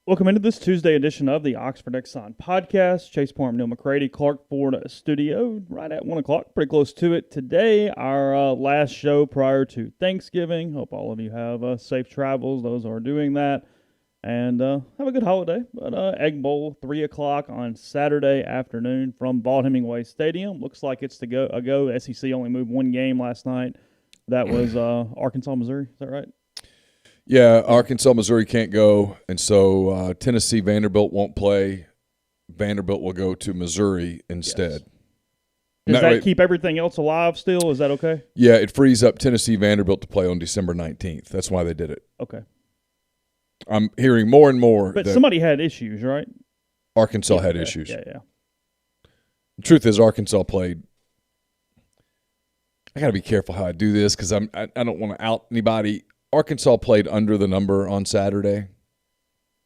Welcome into this Tuesday edition of the Oxford Exxon podcast. Chase Parham, Neal, McCready, Clark Ford studio, right at 1 o'clock, pretty close to it. Today, our last show prior to Thanksgiving. Hope all of you have safe travels, those who are doing that, and have a good holiday. But Egg Bowl, 3 o'clock on Saturday afternoon from Vaught-Hemingway Stadium. Looks like it's a go. SEC only moved one game last night. That was Arkansas, Missouri. Is that right? Yeah, Arkansas, Missouri can't go, and so Tennessee, Vanderbilt won't play. Vanderbilt will go to Missouri instead. Yes. Does that keep everything else alive still? Is that okay? Yeah, it frees up Tennessee, Vanderbilt to play on December 19th. That's why they did it. Okay. I'm hearing more and more But that somebody had issues, right? Arkansas had issues. Yeah. The truth is Arkansas played – I got to be careful how I do this because I don't want to out anybody. Arkansas played under the number on Saturday.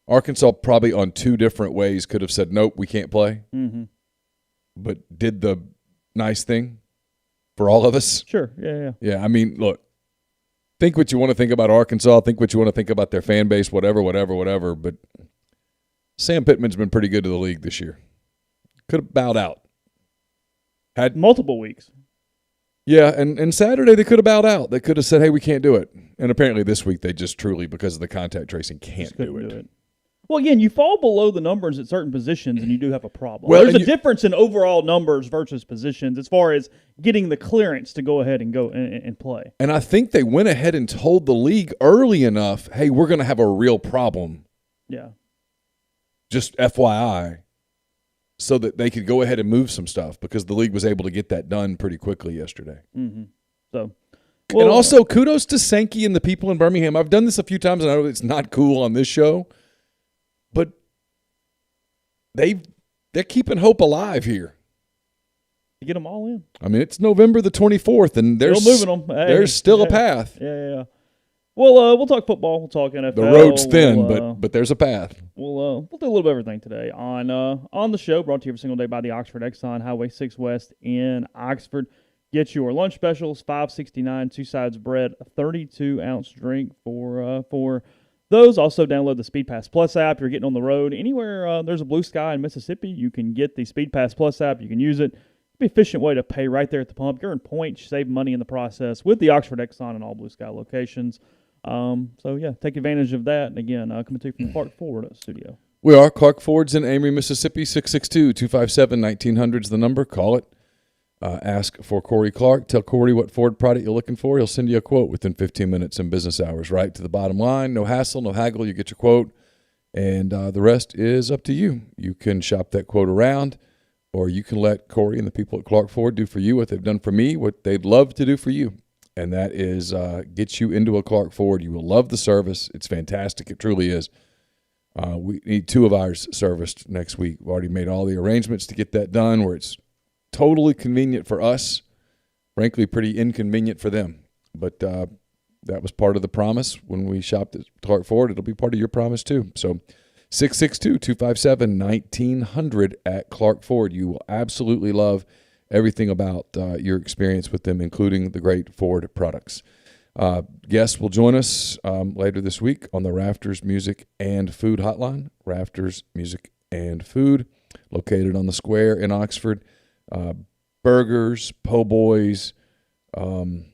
Arkansas probably on two different ways could have said, nope, we can't play, but did the nice thing for all of us. Sure, yeah. Yeah, I mean, look, think what you want to think about Arkansas, think what you want to think about their fan base, whatever, but Sam Pittman's been pretty good to the league this year. Could have bowed out. Had multiple weeks. Yeah, and Saturday they could have bowed out. They could have said, hey, we can't do it. And apparently this week they just truly, because of the contact tracing, can't do it. Well, again, you fall below the numbers at certain positions and you do have a problem. Well, there's a difference in overall numbers versus positions as far as getting the clearance to go ahead and go and play. And I think they went ahead and told the league early enough, hey, we're going to have a real problem. Yeah. Just FYI. So that they could go ahead and move some stuff because the league was able to get that done pretty quickly yesterday. Mm-hmm. So, and also, kudos to Sankey and the people in Birmingham. I've done this a few times, and I know it's not cool on this show, but they're keeping hope alive here. You get them all in. I mean, it's November the 24th, and there's still moving them. There's still a path. Yeah. Well, we'll talk football. We'll talk NFL. The road's thin, but there's a path. We'll do a little bit of everything today on the show. Brought to you every single day by the Oxford Exxon, Highway 6 West in Oxford. Get your lunch specials, $5.69, 2 sides bread, a 32-ounce drink for those. Also, download the Speed Pass Plus app. You're getting on the road anywhere there's a blue sky in Mississippi. You can get the Speed Pass Plus app. You can use it. It's an efficient way to pay right there at the pump. You're in points, save money in the process with the Oxford Exxon and all blue sky locations. Take advantage of that. And again, coming to you from the Clark Ford studio. We are. Clark Ford's in Amory, Mississippi, 662-257-1900 is the number. Call it. Ask for Corey Clark. Tell Corey what Ford product you're looking for. He'll send you a quote within 15 minutes in business hours, right to the bottom line. No hassle, no haggle. You get your quote, and the rest is up to you. You can shop that quote around, or you can let Corey and the people at Clark Ford do for you what they've done for me, what they'd love to do for you. And that is get you into a Clark Ford. You will love the service. It's fantastic. It truly is. We need 2 of ours serviced next week. We've already made all the arrangements to get that done where it's totally convenient for us, frankly, pretty inconvenient for them. But that was part of the promise when we shopped at Clark Ford. It'll be part of your promise too. So 662-257-1900 at Clark Ford. You will absolutely love everything about your experience with them, including the great Ford products. Guests will join us later this week on the Rafters Music and Food Hotline. Rafters Music and Food, located on the square in Oxford. Burgers, po' boys, I don't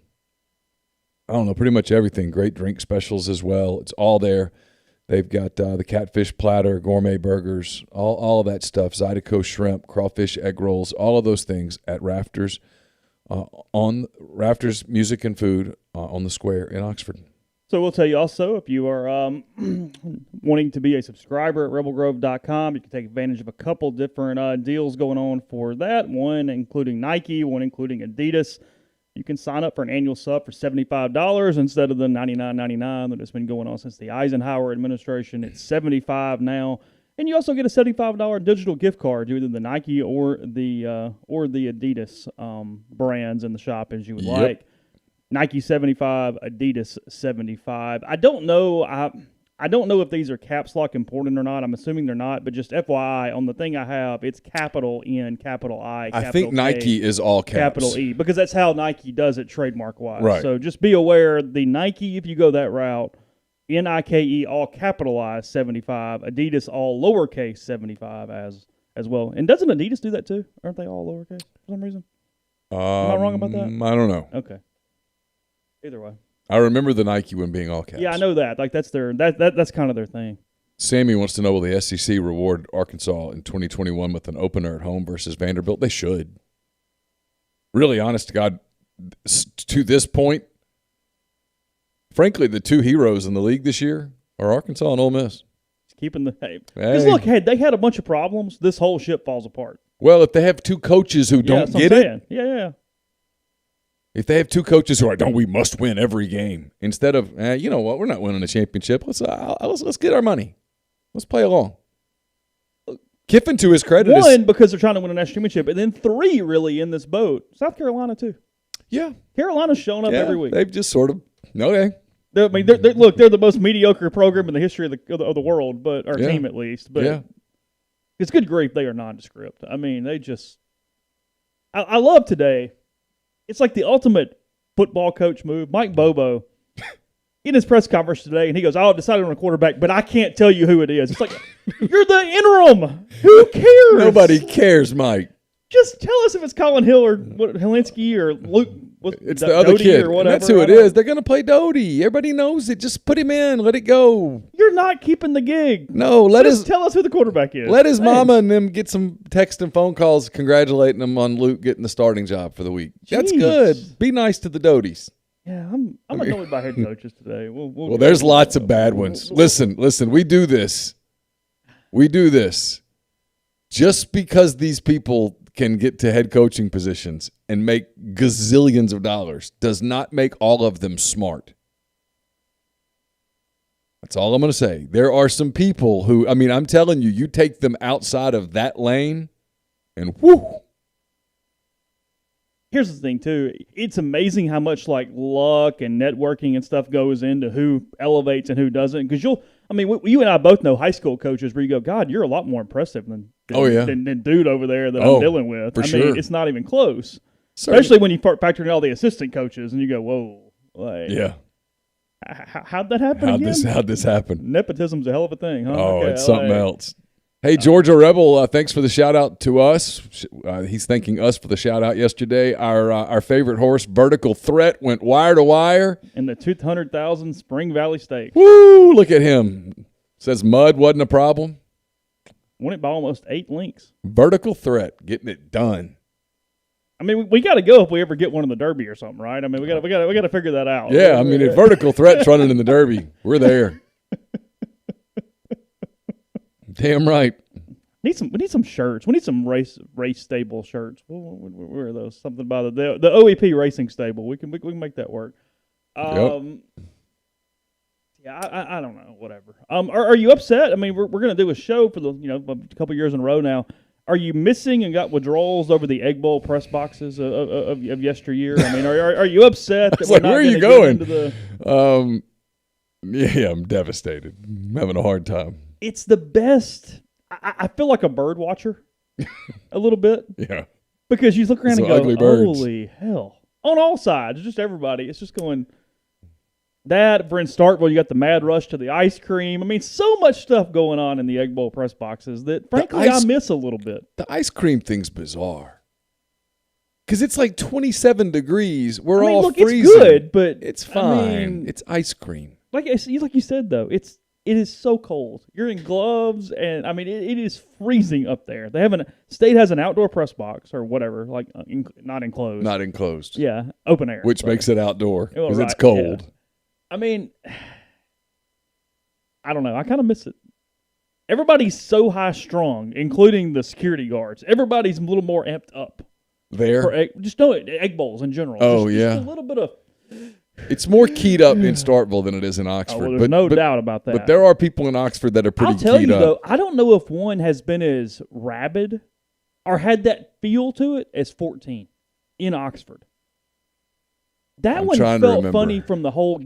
know, pretty much everything. Great drink specials as well. It's all there. They've got the catfish platter, gourmet burgers, all of that stuff, Zydeco shrimp, crawfish egg rolls, all of those things at Rafters, on Rafters Music and Food on the square in Oxford. So we'll tell you also, if you are wanting to be a subscriber at rebelgrove.com, you can take advantage of a couple different deals going on for that, one including Nike, one including Adidas. You can sign up for an annual sub for $75 instead of the $99.99 that has been going on since the Eisenhower administration. It's $75 now. And you also get a $75 digital gift card, either the Nike or the Adidas brands in the shop as you would like. Nike 75, Adidas 75. I don't know if these are caps lock important or not. I'm assuming they're not, but just FYI, on the thing I have, it's capital N, capital I, capital I think Nike is all caps. Capital E, because that's how Nike does it trademark-wise. Right. So just be aware, the Nike, if you go that route, Nike all capitalized 75, Adidas all lowercase 75 as well. And doesn't Adidas do that too? Aren't they all lowercase for some reason? Am I wrong about that? I don't know. Okay. Either way. I remember the Nike one being all caps. Yeah, I know that. Like that's that's kind of their thing. Sammy wants to know, will the SEC reward Arkansas in 2021 with an opener at home versus Vanderbilt? They should. Really, honest to God, to this point, frankly, the two heroes in the league this year are Arkansas and Ole Miss. Keeping the because look, they had a bunch of problems. This whole ship falls apart. Well, if they have two coaches who don't get it, yeah. If they have two coaches who are, we must win every game instead of, you know what, we're not winning a championship. Let's get our money. Let's play along. Kiffin, to his credit, one, because they're trying to win a national championship, and then three, really, in this boat. South Carolina, too. Yeah. Carolina's showing up every week. They've just sort of, okay. They're the most mediocre program in the history of the world, but our team at least. But it's good grief, they are nondescript. I mean, they just – I love today. It's like the ultimate football coach move. Mike Bobo, in his press conference today, and he goes, I've decided on a quarterback, but I can't tell you who it is. It's like, you're the interim. Who cares? Nobody cares, Mike. Just tell us if it's Colin Hill or Helinski or Luke. It's the other kid. Or whatever. That's who it is. They're going to play Doty. Everybody knows it. Just put him in. Let it go. You're not keeping the gig. No, tell us who the quarterback is. Let his mama and them get some text and phone calls congratulating him on Luke getting the starting job for the week. Jeez. That's good. Be nice to the Doties. Yeah, I'm annoyed by head coaches today. Well, there's lots of bad ones. Listen. We do this. Just because these people can get to head coaching positions and make gazillions of dollars does not make all of them smart. That's all I'm going to say. There are some people who, I mean, I'm telling you, you take them outside of that lane and whoo. Here's the thing, too. It's amazing how much, like, luck and networking and stuff goes into who elevates and who doesn't. Because you and I both know high school coaches where you go, God, you're a lot more impressive than dude over there that I'm dealing with. For sure. It's not even close. Especially when you factor in all the assistant coaches and you go, whoa. Like, yeah. How'd that happen again? How'd this happen? Nepotism's a hell of a thing, huh? Oh, okay, it's something else. Hey, Georgia Rebel, thanks for the shout-out to us. He's thanking us for the shout-out yesterday. Our favorite horse, Vertical Threat, went wire to wire. In the 200,000 Spring Valley Stakes. Woo, look at him. Says mud wasn't a problem. Won it by almost 8 lengths. Vertical Threat, getting it done. I mean, we got to go if we ever get one in the Derby or something, right? I mean, we got to figure that out. Yeah, I mean, if Vertical Threat's running in the Derby, we're there. Damn right. We need some shirts. We need some race stable shirts. Where are those? Something about the OEP racing stable. We can make that work. Yep. Yeah, I don't know. Whatever. Are you upset? I mean, we're gonna do a show for a couple years in a row now. Are you missing and got withdrawals over the Egg Bowl press boxes of yesteryear? I mean, are you upset that we're not where are you going? Yeah, I'm devastated. I'm having a hard time. It's the best. I feel like a bird watcher a little bit. Yeah. Because you look around and go, ugly birds. Holy hell. On all sides, just everybody. It's just going, that, for in Starkville, you got the mad rush to the ice cream. I mean, so much stuff going on in the Egg Bowl press boxes that, frankly, I miss a little bit. The ice cream thing's bizarre. Because it's like 27 degrees. We're all freezing. It's good, but it's fine. It's ice cream. Like you said, though, it is so cold. You're in gloves, and I mean, it is freezing up there. State has an outdoor press box or whatever, like not enclosed. Not enclosed. Yeah, open air. Which makes it outdoor because right, it's cold. Yeah. I mean, I don't know. I kind of miss it. Everybody's so high strung, including the security guards. Everybody's a little more amped up. There? Egg bowls in general. Just a little bit of... It's more keyed up in Starkville than it is in Oxford. Oh, well, there's no doubt about that. But there are people in Oxford that are pretty keyed up. I'll tell you, though, I don't know if one has been as rabid or had that feel to it as 14 in Oxford. That one felt funny from the whole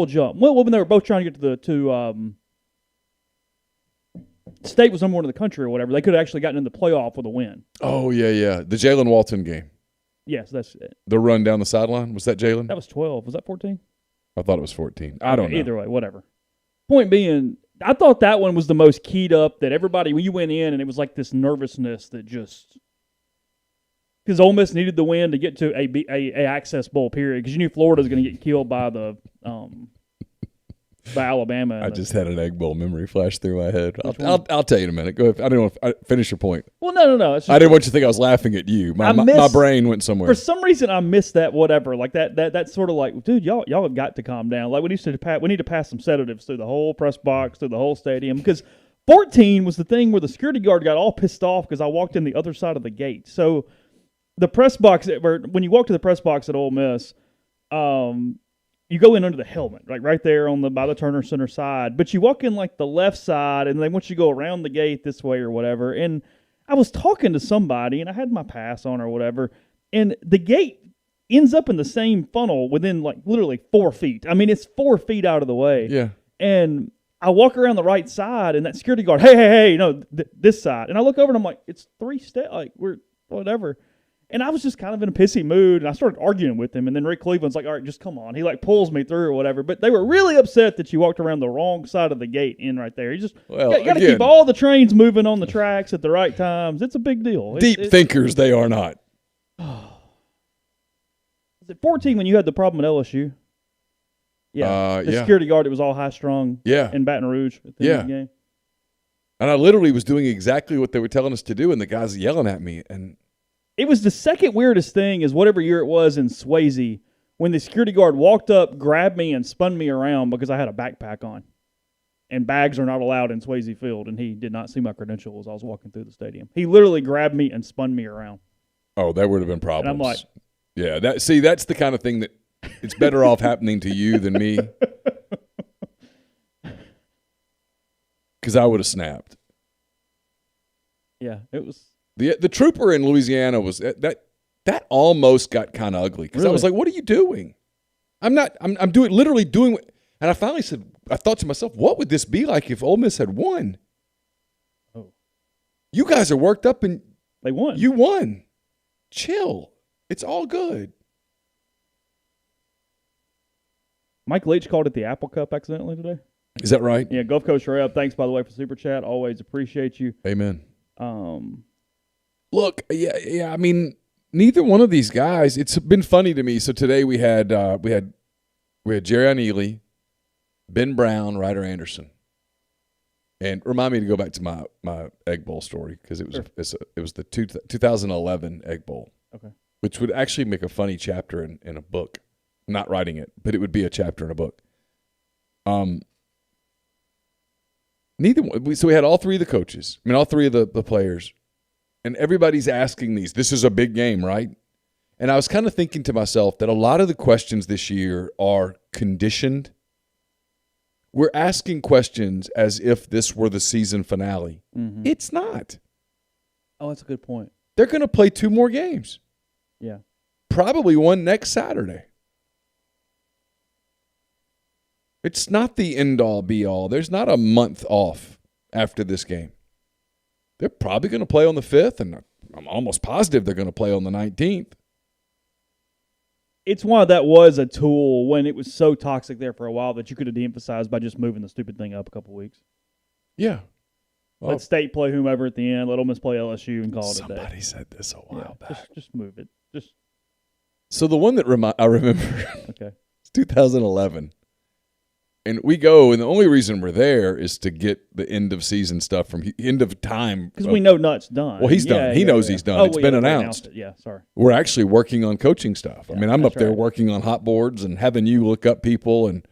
jump. Well, when they were both trying to get to State was number one in the country or whatever, they could have actually gotten in the playoff with a win. Oh, yeah. The Jalen Walton game. Yes, that's it. The run down the sideline, was that Jalen? That was 12. Was that 14? I thought it was 14. I don't know. Either way, whatever. Point being, I thought that one was the most keyed up that everybody, when you went in and it was like this nervousness that just, because Ole Miss needed the win to get to a Access Bowl period because you knew Florida was going to get killed by the by Alabama. I just had an Egg Bowl memory flash through my head. I'll tell you in a minute. Go ahead. I didn't want to finish your point. Well, no. I didn't want you to think I was laughing at you. My brain went somewhere. For some reason, I missed that whatever. Like that's sort of like, dude, y'all have got to calm down. Like we need to pass some sedatives through the whole press box, through the whole stadium. Because 14 was the thing where the security guard got all pissed off because I walked in the other side of the gate. So the press box, when you walk to the press box at Ole Miss, you go in under the helmet, like right there by the Turner Center side. But you walk in like the left side, and they want you to go around the gate this way or whatever. And I was talking to somebody, and I had my pass on or whatever, and the gate ends up in the same funnel within like literally 4 feet. I mean, it's 4 feet out of the way. Yeah. And I walk around the right side, and that security guard, hey, this side. And I look over, and I'm like, it's 3 steps, like we're whatever. And I was just kind of in a pissy mood, and I started arguing with him. And then Rick Cleveland's like, all right, just come on. He like pulls me through or whatever. But they were really upset that you walked around the wrong side of the gate in right there. You just you got to keep all the trains moving on the tracks at the right times. It's a big deal. Deep thinkers, they are not. Was it 14 when you had the problem at LSU? Yeah. The security guard that was all high-strung in Baton Rouge at the end of the game. And I literally was doing exactly what they were telling us to do, and the guys yelling at me. And it was the second weirdest thing is whatever year it was in Swayze when the security guard walked up, grabbed me, and spun me around because I had a backpack on. And bags are not allowed in Swayze Field, and he did not see my credentials as I was walking through the stadium. He literally grabbed me and spun me around. Oh, there would have been problems. And I'm like, yeah, that's the kind of thing that it's better off happening to you than me. Because I would have snapped. Yeah, it was. The trooper in Louisiana was that almost got kind of ugly because I was like, "What are you doing?" I'm literally doing. And I finally said, I thought to myself, "What would this be like if Ole Miss had won?" Oh, you guys are worked up and they won. You won. Chill. It's all good. Mike Leach called it the Apple Cup accidentally today. Is that right? Yeah, Gulf Coast Reb. Thanks, by the way, for Super Chat. Always appreciate you. Amen. Look, yeah. I mean, neither one of these guys. It's been funny to me. So today we had Jerry Neal, Ben Brown, Ryder Anderson, and remind me to go back to my Egg Bowl story because it was the 2011 Egg Bowl. Okay. Which would actually make a funny chapter in a book. I'm not writing it, but it would be a chapter in a book. Neither one. So we had all three of the coaches. I mean, all three of the players. And everybody's asking these. This is a big game, right? And I was kind of thinking to myself that a lot of the questions this year are conditioned. We're asking questions as if this were the season finale. Mm-hmm. It's not. Oh, that's a good point. They're going to play 2 more games. Yeah. Probably one next Saturday. It's not the end-all, be-all. There's not a month off after this game. They're probably going to play on the 5th, and I'm almost positive they're going to play on the 19th. It's why that was a tool when it was so toxic there for a while that you could have de-emphasized by just moving the stupid thing up a couple weeks. Yeah. Let State play whomever at the end. Let Ole Miss play LSU and call it a day. Somebody said this a while back. Just move it. So the one that I remember okay. It's 2011. And we go, and the only reason we're there is to get the end of season stuff from end of time. Because we know Nutt's done. Well, he's done. He knows he's done. Oh, it's been announced. Yeah, sorry. We're actually working on coaching stuff. I mean, I'm up there working on hot boards and having you look up people. And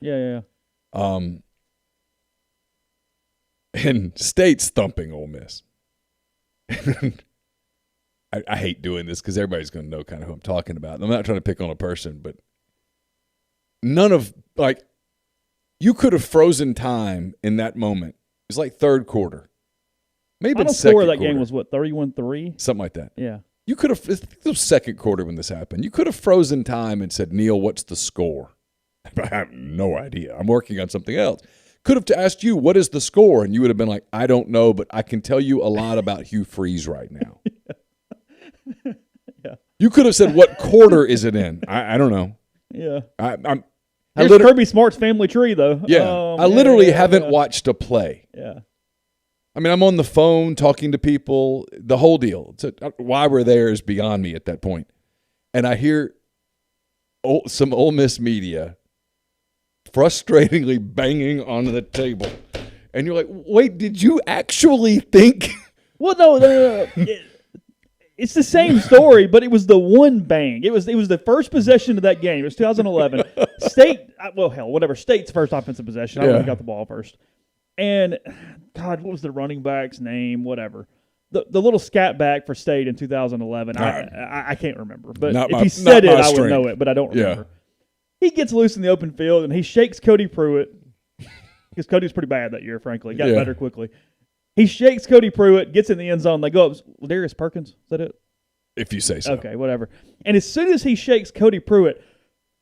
and State's thumping Ole Miss. I hate doing this because everybody's going to know kind of who I'm talking about. I'm not trying to pick on a person, but none of, like, you could have frozen time in that moment. It was like third quarter. Maybe second score quarter. That game was, what, 31-3? Something like that. Yeah. You could have – it was second quarter when this happened. You could have frozen time and said, Neal, what's the score? I have no idea. I'm working on something else. Could have asked you, what is the score? And you would have been like, I don't know, but I can tell you a lot about Hugh Freeze right now. Yeah. You could have said, what quarter is it in? I don't know. Yeah. Here's Kirby Smart's family tree, though. Yeah, I literally haven't watched a play. Yeah. I mean, I'm on the phone talking to people, the whole deal. Why we're there is beyond me at that point. And I hear some Ole Miss media frustratingly banging on the table. And you're like, wait, did you actually think? Well, no. It's the same story, but it was the one bang. It was the first possession of that game. It was 2011. State's first offensive possession. I would have got the ball first. And, God, what was the running back's name? Whatever. The little scat back for State in 2011. I can't remember. But if he said it, I would know it, but I don't remember. Yeah. He gets loose in the open field, and he shakes Cody Pruitt. Because Cody was pretty bad that year, frankly. Got better quickly. He shakes Cody Pruitt, gets in the end zone. They go up. Darius Perkins, is that it? If you say so. Okay, whatever. And as soon as he shakes Cody Pruitt,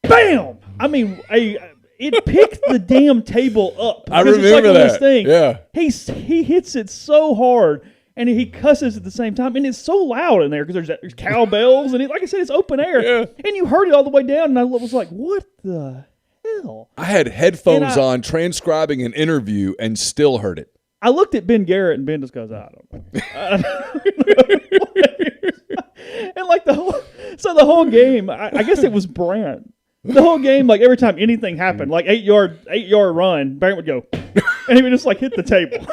bam! I mean, it picked the damn table up. I remember that. Thing. Yeah. He hits it so hard, and he cusses at the same time, and it's so loud in there because there's cowbells, and like I said, it's open air. Yeah. And you heard it all the way down, and I was like, what the hell? I had headphones on transcribing an interview and still heard it. I looked at Ben Garrett, and Ben just goes, I don't know. And like the whole game, I guess it was Brant. The whole game, like every time anything happened, like 8-yard run, Brant would go, and he would just like hit the table.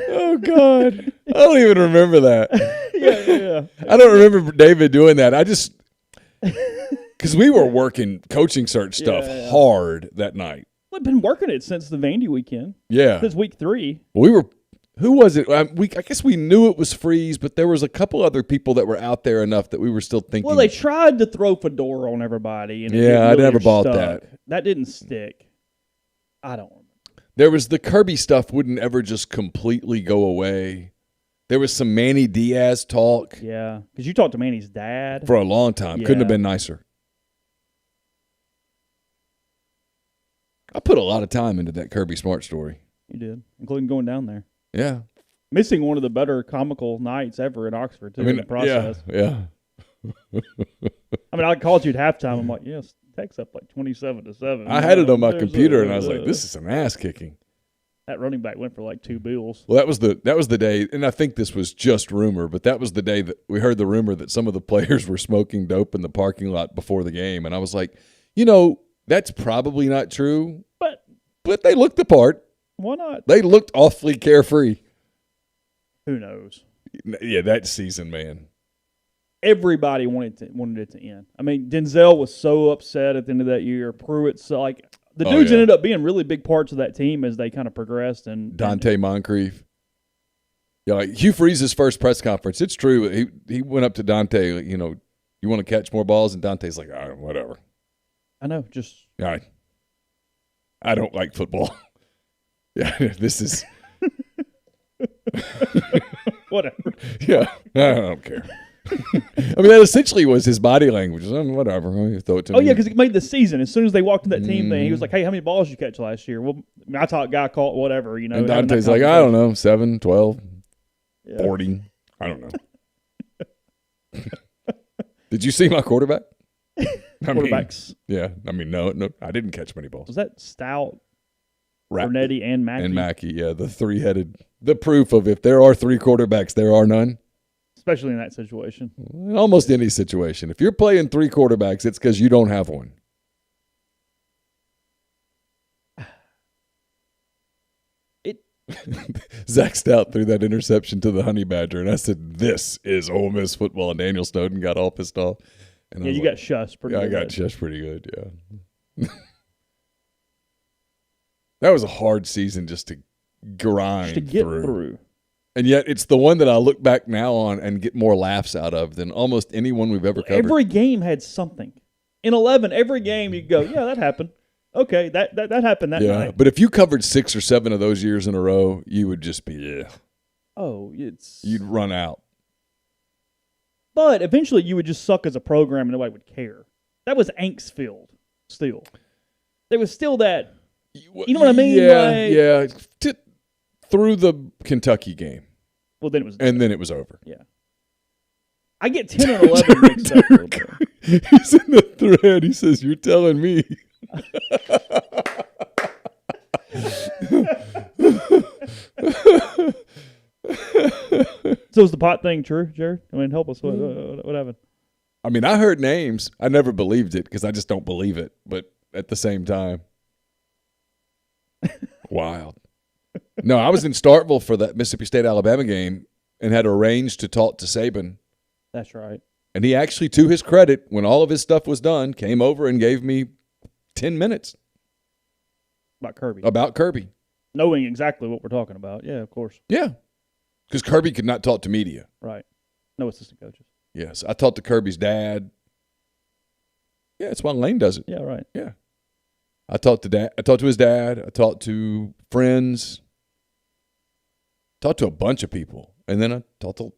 Oh God, I don't even remember that. Yeah. I don't remember David doing that. I just because we were working coaching search stuff hard that night. I've been working it since the Vandy weekend. Yeah. Since week 3. Who was it? I guess we knew it was Freeze, but there was a couple other people that were out there enough that we were still thinking. Well, they tried to throw Fedora on everybody. And I never bought that. That didn't stick. I don't remember. There was the Kirby stuff wouldn't ever just completely go away. There was some Manny Diaz talk. Yeah, because you talked to Manny's dad. For a long time. Yeah. Couldn't have been nicer. I put a lot of time into that Kirby Smart story. You did, including going down there. Yeah. Missing one of the better comical nights ever in Oxford, too, in the process. Yeah. I mean, I called you at halftime. I'm like, yes, Tech's up like 27-7. I had it on my computer, and I was like, this is an ass kicking. That running back went for like 2 bills. Well, that was the day, and I think this was just rumor, but that was the day that we heard the rumor that some of the players were smoking dope in the parking lot before the game, and I was like, that's probably not true, but they looked the part. Why not? They looked awfully carefree. Who knows? Yeah, that season, man. Everybody wanted it to end. I mean, Denzel was so upset at the end of that year. Pruitt's like the dudes ended up being really big parts of that team as they kind of progressed. And Dante Moncrief. Yeah, like Hugh Freeze's first press conference. It's true. He went up to Dante. You want to catch more balls, and Dante's like, all right, whatever. I know, just I don't like football. Yeah, this is whatever. Yeah, I don't care. I mean, that essentially was his body language. Whatever. Throw it to me. Oh, yeah, because it made the season. As soon as they walked in that team thing, he was like, hey, how many balls did you catch last year? Well, I thought guy caught whatever, And Dante's like, I don't know, 7, 12, 40. I don't know. Did you see my quarterback? Quarterbacks. No, I didn't catch many balls. Was that Stout, Bernetti, and Mackey? And Mackey, yeah, the three-headed. The proof of if there are 3 quarterbacks, there are none. Especially in that situation. In almost any situation. If you're playing 3 quarterbacks, it's because you don't have one. Zach Stout threw that interception to the Honey Badger, and I said, this is Ole Miss football. And Daniel Snowden got all pissed off. And you got shushed pretty good. I got shushed pretty good, yeah. That was a hard season just to grind just to get through. And yet it's the one that I look back now on and get more laughs out of than almost anyone we've ever covered. Every game had something. In 11, every game you go, yeah, that happened. Okay, that happened that night. But if you covered 6 or 7 of those years in a row, you would just be, you'd run out. But eventually you would just suck as a program and nobody would care. That was angst-filled still. There was still that, you know what I mean? Yeah. Through the Kentucky game. Well, then it was. And then it was over. Yeah. I get 10 and 11 mixed up a little bit. He's in the thread. He says, "You're telling me." So is the pot thing true, Jared? I mean, help us. What happened? I mean, I heard names. I never believed it because I just don't believe it. But at the same time, wild. No, I was in Starkville for that Mississippi State-Alabama game and had arranged to talk to Saban. That's right. And he actually, to his credit, when all of his stuff was done, came over and gave me 10 minutes. About Kirby. Knowing exactly what we're talking about. Yeah, of course. Yeah. Because Kirby could not talk to media. Right. No assistant coaches. Yes. I talked to Kirby's dad. Yeah, that's why Lane does it. Yeah, right. Yeah. I talked to his dad. I talked to friends. Talked to a bunch of people. And then I talked to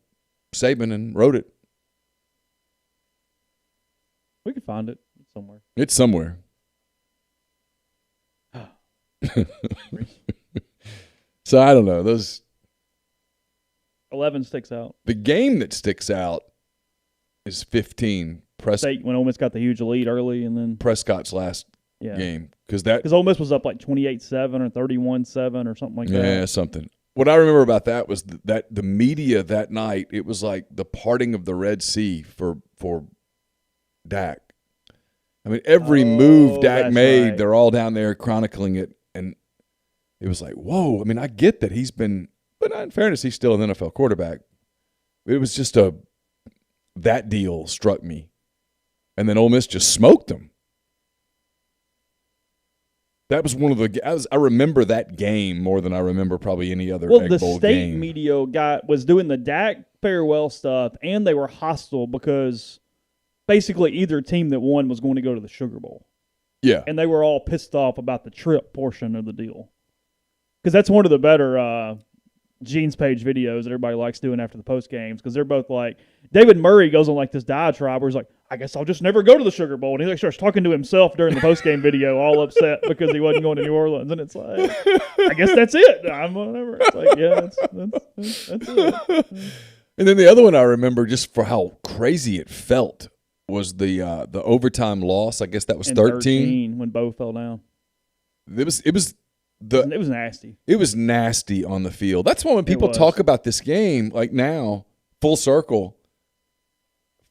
Saban and wrote it. We could find it somewhere. It's somewhere. So I don't know. Those 11 sticks out. The game that sticks out is 15. State when Ole Miss got the huge lead early, and then Prescott's last game because Ole Miss was up like 28-7 or 31-7 or something like that. Yeah, something. What I remember about that was that the media that night, it was like the parting of the Red Sea for Dak. I mean, every move Dak made, right. They're all down there chronicling it, and it was like, whoa. I mean, I get that he's been, but in fairness, he's still an NFL quarterback. It was just that deal struck me. And then Ole Miss just smoked them. That was one of I remember that game more than I remember probably any other Egg Bowl game. Well, the state media was doing the Dak farewell stuff, and they were hostile because basically either team that won was going to go to the Sugar Bowl. Yeah. And they were all pissed off about the trip portion of the deal. Because that's one of the better Gene's Page videos that everybody likes doing after the post games, because they're both like, David Murray goes on like this diatribe where he's like, I guess I'll just never go to the Sugar Bowl. And he like starts talking to himself during the post game video, all upset because he wasn't going to New Orleans. And it's like, I guess that's it. I'm whatever. It's like, yeah, that's it. And then the other one I remember, just for how crazy it felt, was the overtime loss. I guess that was 13 when Bo fell down. It was nasty. It was nasty on the field. That's why when people talk about this game, like now, full circle,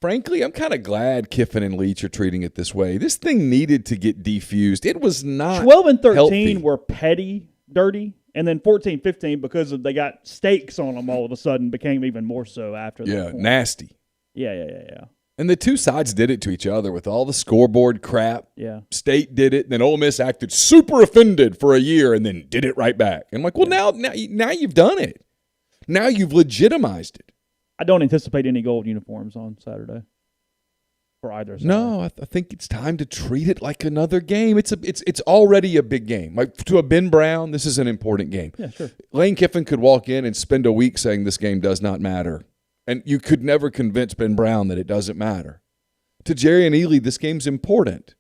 frankly, I'm kind of glad Kiffin and Leach are treating it this way. This thing needed to get defused. It was not 12 and 13 healthy. Were petty, dirty, and then 14-15, because they got stakes on them all of a sudden, became even more so after that. Yeah, point. Nasty. Yeah. And the two sides did it to each other with all the scoreboard crap. Yeah. State did it, and then Ole Miss acted super offended for a year and then did it right back. And I'm like, well, now you've done it. Now you've legitimized it. I don't anticipate any gold uniforms on Saturday for either side. No, I think it's time to treat it like another game. It's already a big game. Like to a Ben Brown, this is an important game. Yeah, sure. Lane Kiffin could walk in and spend a week saying this game does not matter. And you could never convince Ben Brown that it doesn't matter. To Jerry and Ely, this game's important.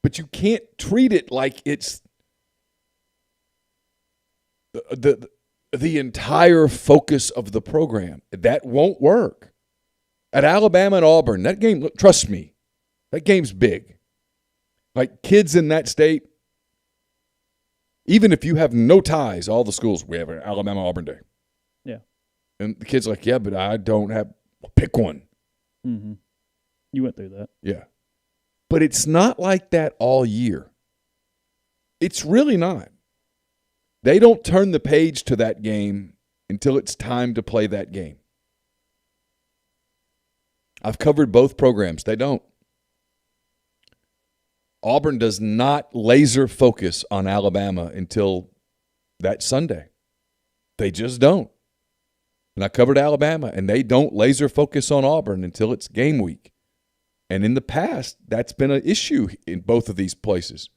But you can't treat it like it's the entire focus of the program. That won't work. At Alabama and Auburn, that game, trust me, that game's big. Like kids in that state, even if you have no ties, all the schools, we have an Alabama-Auburn day. Yeah. And the kid's like, yeah, but I don't have – pick one. Mm-hmm. You went through that. Yeah. But it's not like that all year. It's really not. They don't turn the page to that game until it's time to play that game. I've covered both programs. They don't. Auburn does not laser focus on Alabama until that Sunday. They just don't. And I covered Alabama, and they don't laser focus on Auburn until it's game week. And in the past, that's been an issue in both of these places.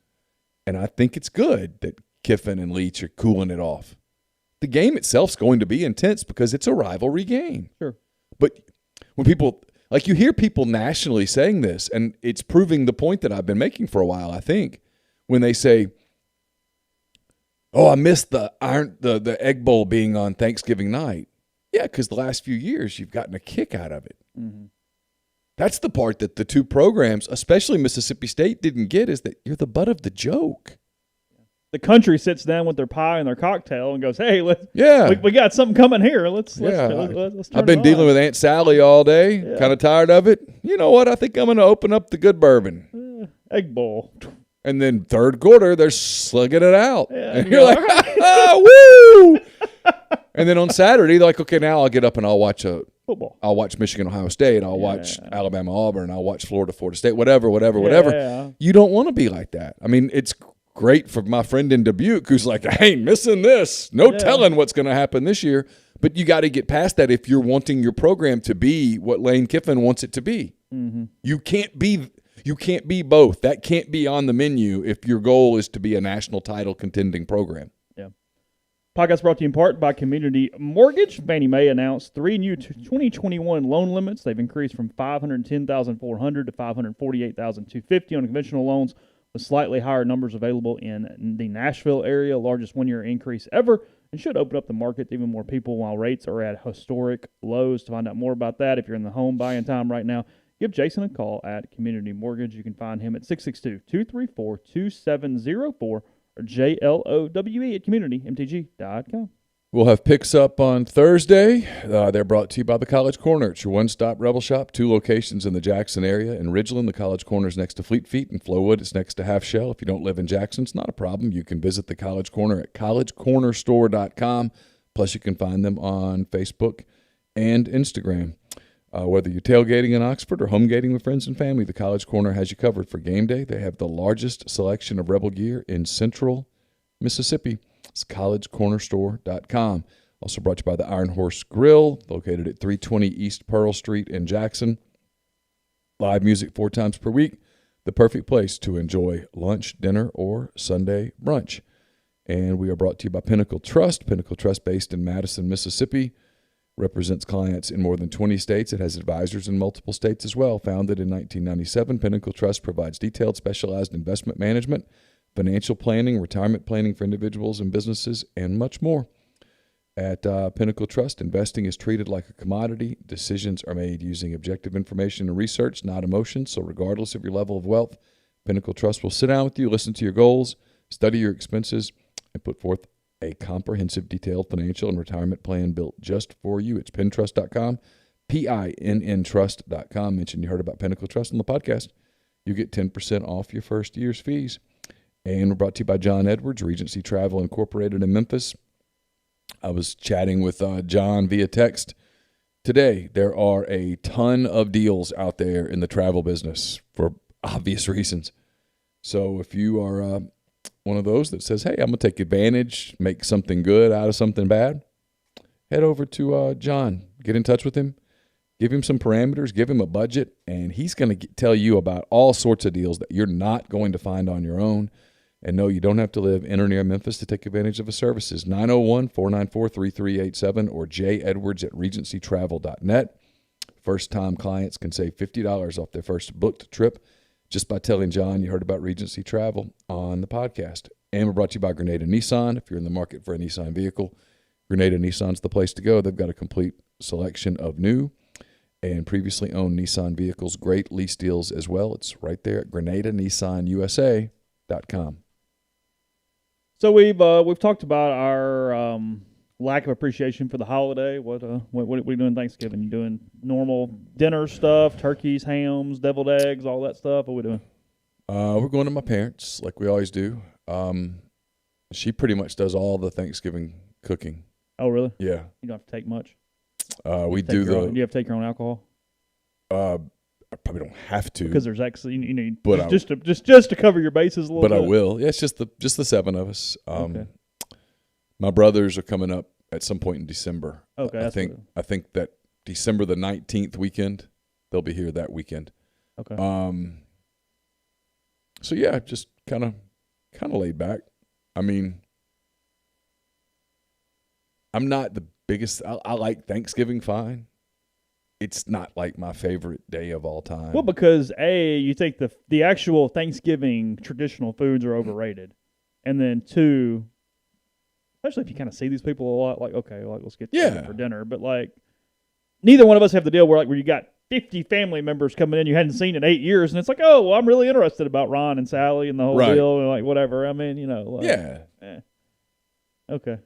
And I think it's good that Kiffin and Leach are cooling it off. The game itself's going to be intense because it's a rivalry game. Sure. But when people, like you hear people nationally saying this, and it's proving the point that I've been making for a while, I think, when they say, oh, I missed the Egg Bowl being on Thanksgiving night. Yeah, because the last few years you've gotten a kick out of it. Mm-hmm. That's the part that the two programs, especially Mississippi State, didn't get, is that you're the butt of the joke. The country sits down with their pie and their cocktail and goes, "Hey, we got something coming here. Let's turn I've been dealing with Aunt Sally all day. Yeah. Kind of tired of it. You know what? I think I'm going to open up the good bourbon. Egg bowl. And then third quarter, they're slugging it out. Yeah, and you're like, woo! And then on Saturday, they're like, okay, now I'll get up and I'll watch football. I'll watch Michigan, Ohio State. I'll watch Alabama, Auburn. I'll watch Florida State. Whatever. Yeah. You don't want to be like that. I mean, it's great for my friend in Dubuque who's like, I ain't missing this. No telling what's going to happen this year. But you got to get past that if you're wanting your program to be what Lane Kiffin wants it to be. Mm-hmm. You can't be both. That can't be on the menu if your goal is to be a national title contending program. Yeah. Podcast brought to you in part by Community Mortgage. Fannie Mae announced 3 new 2021 loan limits. They've increased from $510,400 to $548,250 on conventional loans, with slightly higher numbers available in the Nashville area, largest one-year increase ever, and should open up the market to even more people while rates are at historic lows. To find out more about that, if you're in the home buying time right now, give Jason a call at Community Mortgage. You can find him at 662-234-2704 or JLOWE@communitymtg.com. We'll have picks up on Thursday. They're brought to you by the College Corner. It's your one-stop Rebel shop, 2 locations in the Jackson area. In Ridgeland, the College Corner is next to Fleet Feet. In Flowood, it's next to Half Shell. If you don't live in Jackson, it's not a problem. You can visit the College Corner at collegecornerstore.com. Plus, you can find them on Facebook and Instagram. Whether you're tailgating in Oxford or home gating with friends and family, the College Corner has you covered for game day. They have the largest selection of Rebel gear in central Mississippi. It's collegecornerstore.com. Also brought to you by the Iron Horse Grill, located at 320 East Pearl Street in Jackson. Live music 4 times per week. The perfect place to enjoy lunch, dinner, or Sunday brunch. And we are brought to you by Pinnacle Trust. Pinnacle Trust, based in Madison, Mississippi, represents clients in more than 20 states. It has advisors in multiple states as well. Founded in 1997, Pinnacle Trust provides detailed, specialized investment management, financial planning, retirement planning for individuals and businesses, and much more. At Pinnacle Trust, investing is treated like a commodity. Decisions are made using objective information and research, not emotion. So regardless of your level of wealth, Pinnacle Trust will sit down with you, listen to your goals, study your expenses, and put forth a comprehensive, detailed financial and retirement plan built just for you. It's pintrust.com, PINNtrust.com. Mention you heard about Pinnacle Trust on the podcast. You get 10% off your first year's fees. And we're brought to you by John Edwards, Regency Travel Incorporated in Memphis. I was chatting with John via text today. There are a ton of deals out there in the travel business for obvious reasons. So if you are one of those that says, hey, I'm going to take advantage, make something good out of something bad, head over to John. Get in touch with him. Give him some parameters. Give him a budget. And he's going to tell you about all sorts of deals that you're not going to find on your own. And no, you don't have to live in or near Memphis to take advantage of his services. 901-494-3387 or jedwards@regencytravel.net. First-time clients can save $50 off their first booked trip just by telling John you heard about Regency Travel on the podcast. And we're brought to you by Grenada Nissan. If you're in the market for a Nissan vehicle, Grenada Nissan's the place to go. They've got a complete selection of new and previously owned Nissan vehicles. Great lease deals as well. It's right there at GrenadaNissanUSA.com. So we've talked about our lack of appreciation for the holiday. What are we doing Thanksgiving? You doing normal dinner stuff, turkeys, hams, deviled eggs, all that stuff? What are we doing? We're going to my parents like we always do. She pretty much does all the Thanksgiving cooking. Oh, really? Yeah. You don't have to take much? We do do you have to take your own alcohol? I probably don't have to because there's actually you need but just to cover your bases a little bit. But I will. Yeah, it's just the 7 of us. Okay. My brothers are coming up at some point in December. Okay. I think that December the 19th weekend, they'll be here that weekend. Okay. So yeah, just kind of laid back. I mean, I'm not the biggest. I like Thanksgiving fine. It's not like my favorite day of all time. Well, because you think the actual Thanksgiving traditional foods are overrated, and then 2, especially if you kind of see these people a lot. Like, okay, like let's get Yeah. together for dinner. But like, neither one of us have the deal where you got 50 family members coming in you hadn't seen in 8 years, and it's like, oh, well, I'm really interested about Ron and Sally and the whole Right. deal, and like whatever. I mean, like, Yeah. Okay.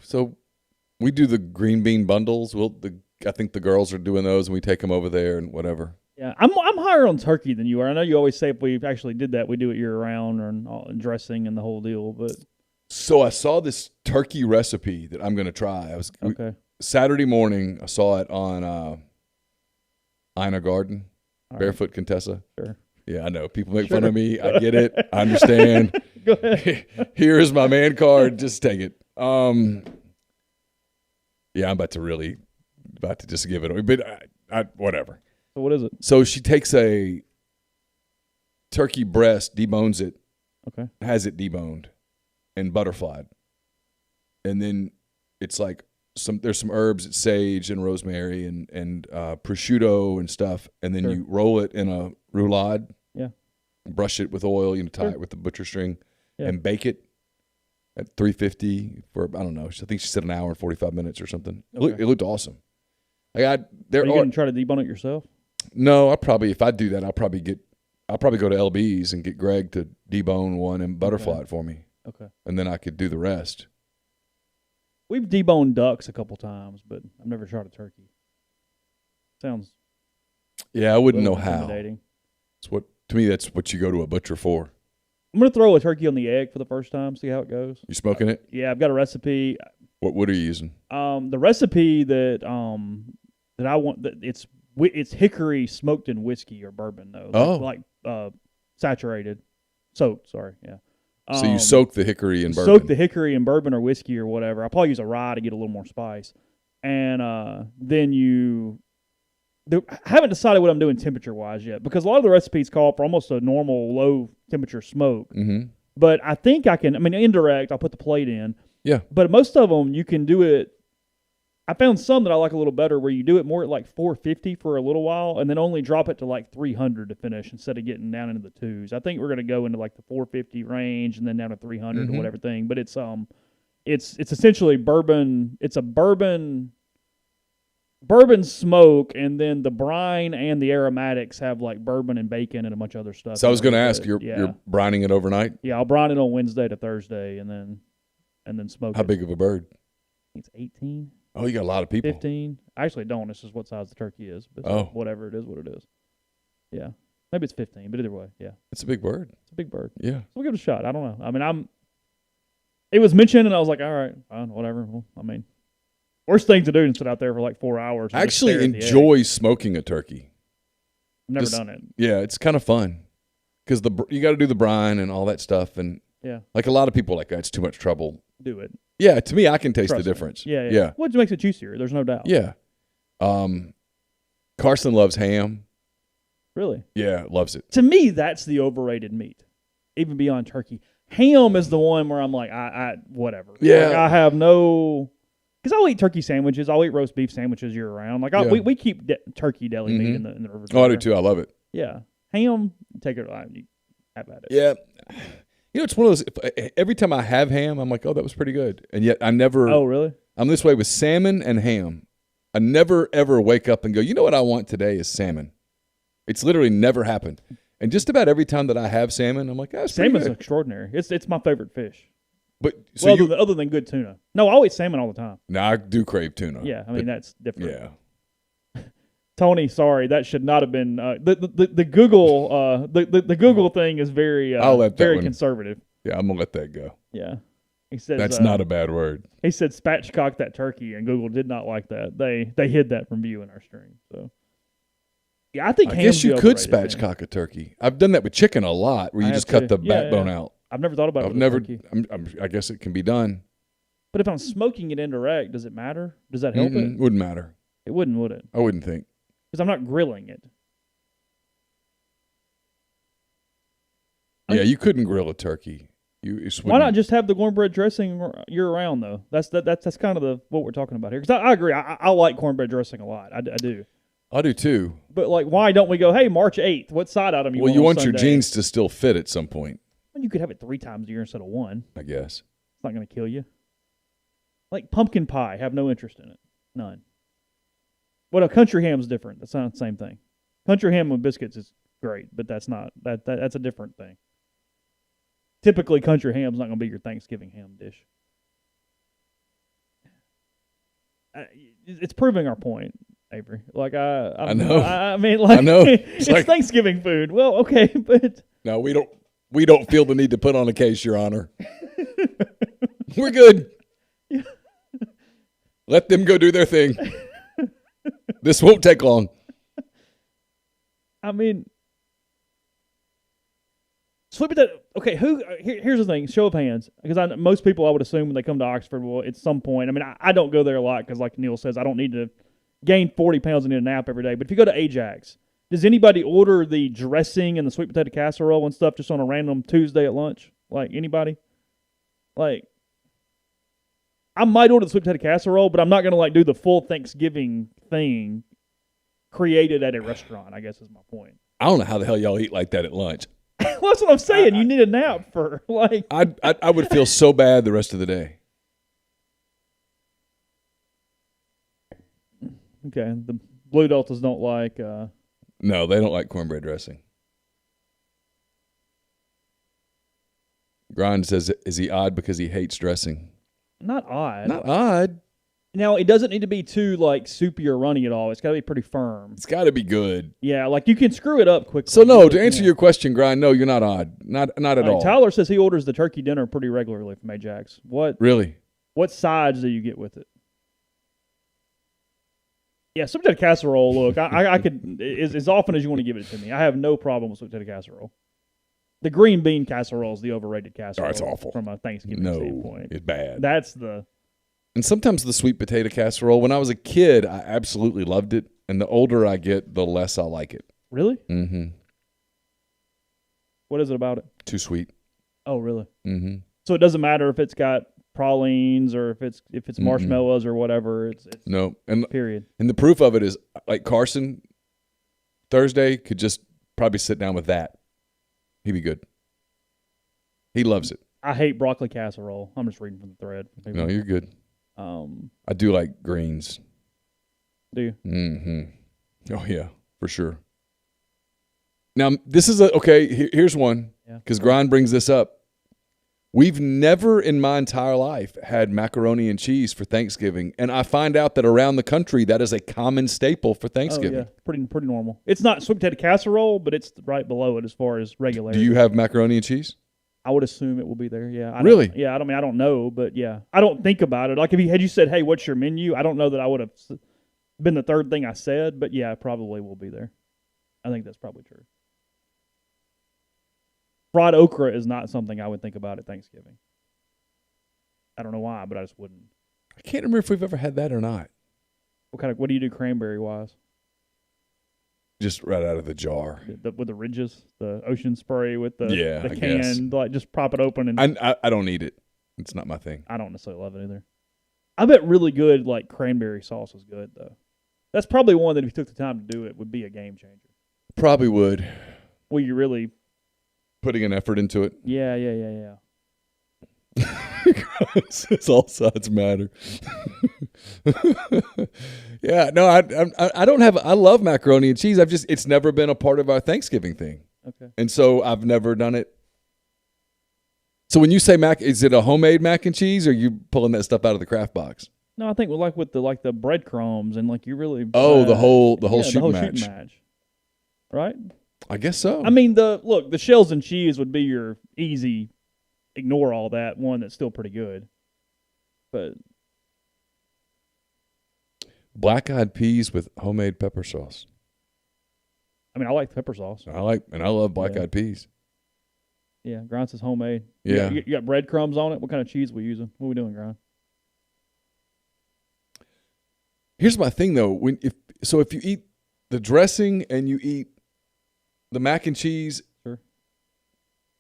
So we do the green bean bundles. I think the girls are doing those, and we take them over there and whatever. Yeah, I'm higher on turkey than you are. I know you always say if we actually did that, we do it year round and dressing and the whole deal. But So I saw this turkey recipe that I'm going to try. okay, Saturday morning, I saw it on Ina Garden, all right. Barefoot Contessa. Sure. Yeah, I know. People make fun of me. I get it. I understand. Go ahead. Here is my man card. Just take it. Yeah, I'm about to just give it away. But I whatever. So what is it? So she takes a turkey breast, debones it, Okay. has it deboned, and butterflied. And then it's like there's some herbs, it's sage and rosemary and prosciutto and stuff. And then Sure. you roll it in a roulade. Yeah. Brush it with oil, tie Sure. it with the butcher string, Yeah. and bake it at 350 for, I don't know, I think she said an hour and 45 minutes or something. Okay. It looked awesome. Like Are you going to try to debone it yourself? No, if I do that, I'll probably go to LB's and get Greg to debone one and butterfly it for me. Okay. And then I could do the rest. We've deboned ducks a couple times, but I've never tried a turkey. Sounds Yeah, I wouldn't know how. intimidating. To me, that's what you go to a butcher for. I'm going to throw a turkey on the egg for the first time, see how it goes. You smoking it? Yeah, I've got a recipe. What wood are you using? The recipe that I want, it's hickory smoked in whiskey or bourbon though. Oh. Like saturated, soaked. Sorry, yeah. So you soak the hickory in bourbon. Soak the hickory in bourbon or whiskey or whatever. I'll probably use a rye to get a little more spice, and then I haven't decided what I'm doing temperature wise yet because a lot of the recipes call for almost a normal low temperature smoke. Mm-hmm. But I think I can. I mean, indirect. I'll put the plate in. Yeah. But most of them, you can do it. I found some that I like a little better where you do it more at like 450 for a little while and then only drop it to like 300 to finish instead of getting down into the twos. I think we're going to go into like the 450 range and then down to 300 or whatever thing. But it's essentially bourbon. It's a bourbon smoke, and then the brine and the aromatics have like bourbon and bacon and a bunch of other stuff. So I was going to ask, you're you're brining it overnight? Yeah, I'll brine it on Wednesday to Thursday and then smoke it. How big of a bird? It's 18. Oh, you got a lot of people. 15. I actually don't. This is what size the turkey is. But whatever it is, what it is. Yeah. Maybe it's 15, but either way, yeah. It's a big bird. It's a big bird. Yeah. So we'll give it a shot. I don't know. I mean, it was mentioned, and I was like, all right, fine, whatever. Well, I mean, worst thing to do is sit out there for like 4 hours. I actually enjoy smoking a turkey. I've never done it. Yeah, it's kind of fun because you got to do the brine and all that stuff. And like a lot of people, like that's too much trouble. Do it. Yeah, to me, I can taste the Trust me. difference. Yeah. What makes it juicier? There's no doubt. Yeah. Carson loves ham. Really? Yeah, loves it. To me, that's the overrated meat, even beyond turkey. Ham is the one where I'm like, I whatever. Yeah. Like, I have no, because I'll eat turkey sandwiches. I'll eat roast beef sandwiches year round. Like we keep turkey deli meat in the refrigerator. Oh, I do too. I love it. Yeah. Ham, take it. Have at it. Yeah. It's one of those. Every time I have ham, I'm like, oh, that was pretty good. And yet I never. Oh, really? I'm this way with salmon and ham. I never, ever wake up and go, you know what I want today is salmon. It's literally never happened. And just about every time that I have salmon, I'm like, that's salmon's extraordinary. It's my favorite fish. But so other than good tuna. No, I eat salmon all the time. No, I do crave tuna. Yeah, I mean that's different. Yeah. Tony, sorry, that should not have been the Google the Google thing is very conservative. Yeah, I'm gonna let that go. Yeah, he says that's not a bad word. He said spatchcock that turkey, and Google did not like that. They hid that from view in our stream. So yeah, I guess you could spatchcock a turkey. I've done that with chicken a lot, where you just cut the backbone out. I've never thought about it. Turkey. I guess it can be done. But if I'm smoking it indirect, does it matter? Does that help it? Wouldn't matter. It wouldn't, would it? I wouldn't think. Because I'm not grilling it. Yeah, you couldn't grill a turkey. Why not just have the cornbread dressing year round though? That's kind of what we're talking about here. Because I agree. I like cornbread dressing a lot. I do. I do too. But like, why don't we go? Hey, March 8th. What side item you want? Well, you want your jeans to still fit at some point. Well, you could have it 3 times a year instead of 1. I guess It's not going to kill you. Like pumpkin pie, have no interest in it. None. What a country ham's different. That's not the same thing. Country ham with biscuits is great, but that's not that's a different thing. Typically, country ham's not going to be your Thanksgiving ham dish. It's proving our point, Avery. Like I know. I mean, like I know. It's like, Thanksgiving food. Well, okay, but no, we don't feel the need to put on a case, Your Honor. We're good. Yeah. Let them go do their thing. This won't take long. I mean, sweet potato. Okay, here's the thing. Show of hands, because most people I would assume when they come to Oxford, well, at some point. I mean, I don't go there a lot because, like Neal says, I don't need to gain 40 pounds and need a nap every day. But if you go to Ajax, does anybody order the dressing and the sweet potato casserole and stuff just on a random Tuesday at lunch? Like anybody? Like, I might order the sweet potato casserole, but I'm not going to like do the full Thanksgiving thing created at a restaurant, I guess is my point. I don't know how the hell y'all eat like that at lunch. Well, that's what I'm saying. You need a nap for like. I would feel so bad the rest of the day. Okay, the Blue Deltas don't like. No, they don't like cornbread dressing. Grind says, is he odd because he hates dressing? Not odd. Not odd. Now, it doesn't need to be too, like, soupy or runny at all. It's got to be pretty firm. It's got to be good. Yeah, like, you can screw it up quickly. So, no, to answer your question, Grind, no, you're not odd. Not at all. Tyler says he orders the turkey dinner pretty regularly from Ajax. Really? What sides do you get with it? Yeah, sweet potato casserole, look, I could, as often as you want to give it to me, I have no problem with sweet potato casserole. The green bean casserole is the overrated casserole. Oh, it's awful. From a Thanksgiving standpoint. It's bad. That's the... And sometimes the sweet potato casserole, when I was a kid, I absolutely loved it. And the older I get, the less I like it. Really? Mm-hmm. What is it about it? Too sweet. Oh, really? Mm-hmm. So it doesn't matter if it's got pralines or if it's marshmallows or whatever. It's no. And period. And the proof of it is, like Carson Thursday could just probably sit down with that. He'd be good. He loves it. I hate broccoli casserole. I'm just reading from the thread. No, you're good. I do like greens. Do you? Mm-hmm. Oh, yeah, for sure. Now, this is here's one, because Grind brings this up. We've never in my entire life had macaroni and cheese for Thanksgiving, and I find out that around the country that is a common staple for Thanksgiving. Oh, yeah, pretty normal. It's not sweet potato casserole, but it's right below it as far as regularity. Do you have macaroni and cheese? I would assume it will be there. Yeah. Really? Yeah. I don't know, but yeah, I don't think about it. Like had you said, "Hey, what's your menu?" I don't know that I would have been the third thing I said, but yeah, it probably will be there. I think that's probably true. Fried okra is not something I would think about at Thanksgiving. I don't know why, but I just wouldn't. I can't remember if we've ever had that or not. What do you do cranberry wise? Just right out of the jar. With the ridges, the ocean spray with the I can, guess. like just prop it open and I don't eat it. It's not my thing. I don't necessarily love it either. I bet really good like cranberry sauce is good though. That's probably one that if you took the time to do it would be a game changer. Probably would. Well, you really putting an effort into it. Yeah. It's all sides matter. Yeah, no, I don't have. I love macaroni and cheese. It's never been a part of our Thanksgiving thing. Okay. And so I've never done it. So when you say is it a homemade mac and cheese, or are you pulling that stuff out of the Kraft box? No, I think with the breadcrumbs and like you really. The whole shooting shooting match. Right. I guess so. I mean, the shells and cheese would be your easy. Ignore all that one that's still pretty good, but black-eyed peas with homemade pepper sauce. I mean, I like pepper sauce. I love black-eyed peas. Yeah, Grind says homemade. Yeah, you got breadcrumbs on it. What kind of cheese are we using? What are we doing, Grind? Here's my thing though. If you eat the dressing and you eat the mac and cheese.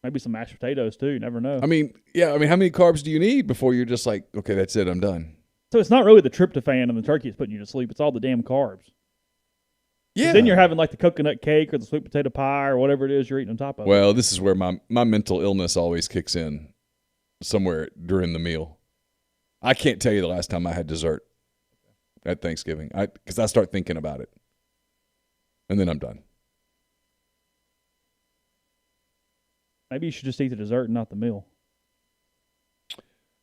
Maybe some mashed potatoes, too. You never know. I mean, how many carbs do you need before you're just like, okay, that's it, I'm done? So it's not really the tryptophan in the turkey that's putting you to sleep. It's all the damn carbs. Yeah. Then you're having like the coconut cake or the sweet potato pie or whatever it is you're eating on top of it. Well, this is where my mental illness always kicks in somewhere during the meal. I can't tell you the last time I had dessert at Thanksgiving because I start thinking about it, and then I'm done. Maybe you should just eat the dessert and not the meal.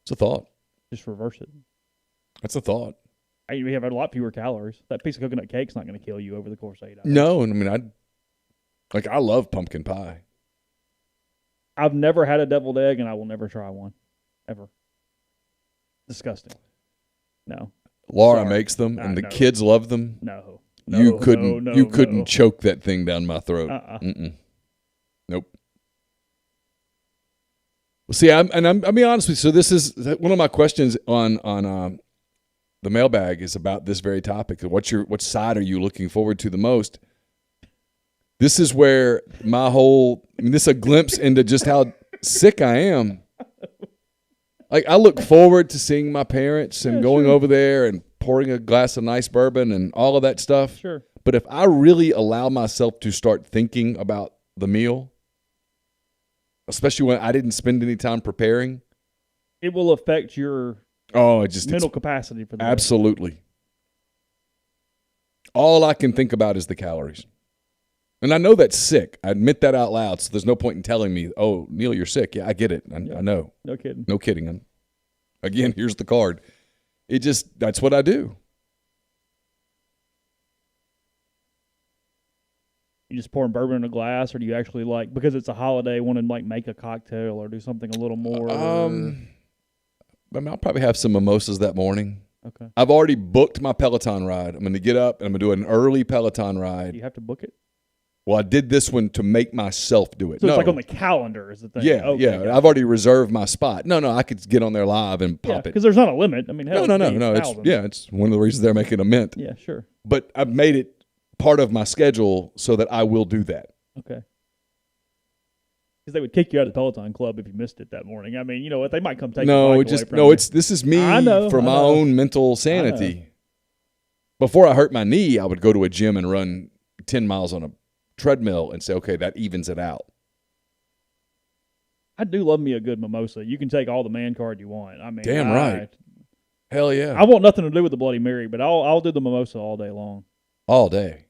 It's a thought. Just reverse it. That's a thought. We have a lot fewer calories. That piece of coconut cake's not going to kill you over the course of 8 hours. No, and I mean, I love pumpkin pie. I've never had a deviled egg, and I will never try one, ever. Disgusting. No. Laura makes them, and the kids love them. No. You couldn't choke that thing down my throat. Nope. Well, see, I'll be honest with you. So this is one of my questions on the mailbag is about this very topic. What side are you looking forward to the most? This is where this is a glimpse into just how sick I am. Like, I look forward to seeing my parents and going over there and pouring a glass of nice bourbon and all of that stuff. Sure. But if I really allow myself to start thinking about the meal, especially when I didn't spend any time preparing, it will affect your mental capacity for the day. Absolutely. All I can think about is the calories. And I know that's sick. I admit that out loud, so there's no point in telling me, oh, Neal, you're sick. Yeah, I get it. I know. No kidding. No kidding. Again, here's the card. That's what I do. You just pouring bourbon in a glass, or do you actually, because it's a holiday, want to make a cocktail or do something a little more? I'll probably have some mimosas that morning. Okay. I've already booked my Peloton ride. I'm going to get up and I'm going to do an early Peloton ride. Do you have to book it? Well, I did this one to make myself do it. So it's on the calendar is the thing. Yeah, okay, yeah. I've already reserved my spot. No, I could get on there live and pop it. Because there's not a limit. I mean, hell, no. It's one of the reasons they're making a mint. Yeah, sure. But I've made it part of my schedule so that I will do that. Okay. Because they would kick you out of the Peloton Club if you missed it that morning. I mean, you know what? They might come take your bike away from you. This is me for my own mental sanity. Before I hurt my knee, I would go to a gym and run 10 miles on a treadmill and say, okay, that evens it out. I do love me a good mimosa. You can take all the man card you want. I mean, damn right. Hell yeah. I want nothing to do with the Bloody Mary, but I'll do the mimosa all day long. All day.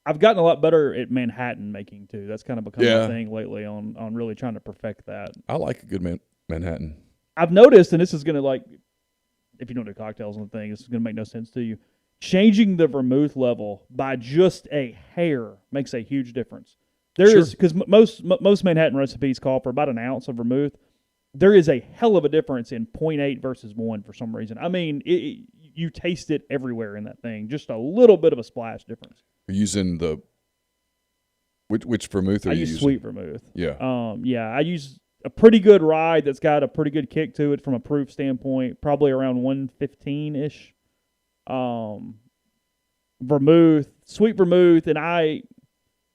I've gotten a lot better at Manhattan making too. That's kind of become a thing lately on really trying to perfect that. I like a good Manhattan. I've noticed, and this is going to if you don't do cocktails on the thing, this is going to make no sense to you. Changing the vermouth level by just a hair makes a huge difference. There is, because most Manhattan recipes call for about an ounce of vermouth. There is a hell of a difference in 0.8 versus 1 for some reason. I mean, you taste it everywhere in that thing. Just a little bit of a splash difference. You're using which vermouth are you using? I use sweet vermouth. Yeah. I use a pretty good rye that's got a pretty good kick to it from a proof standpoint, probably around 115-ish. Sweet vermouth, and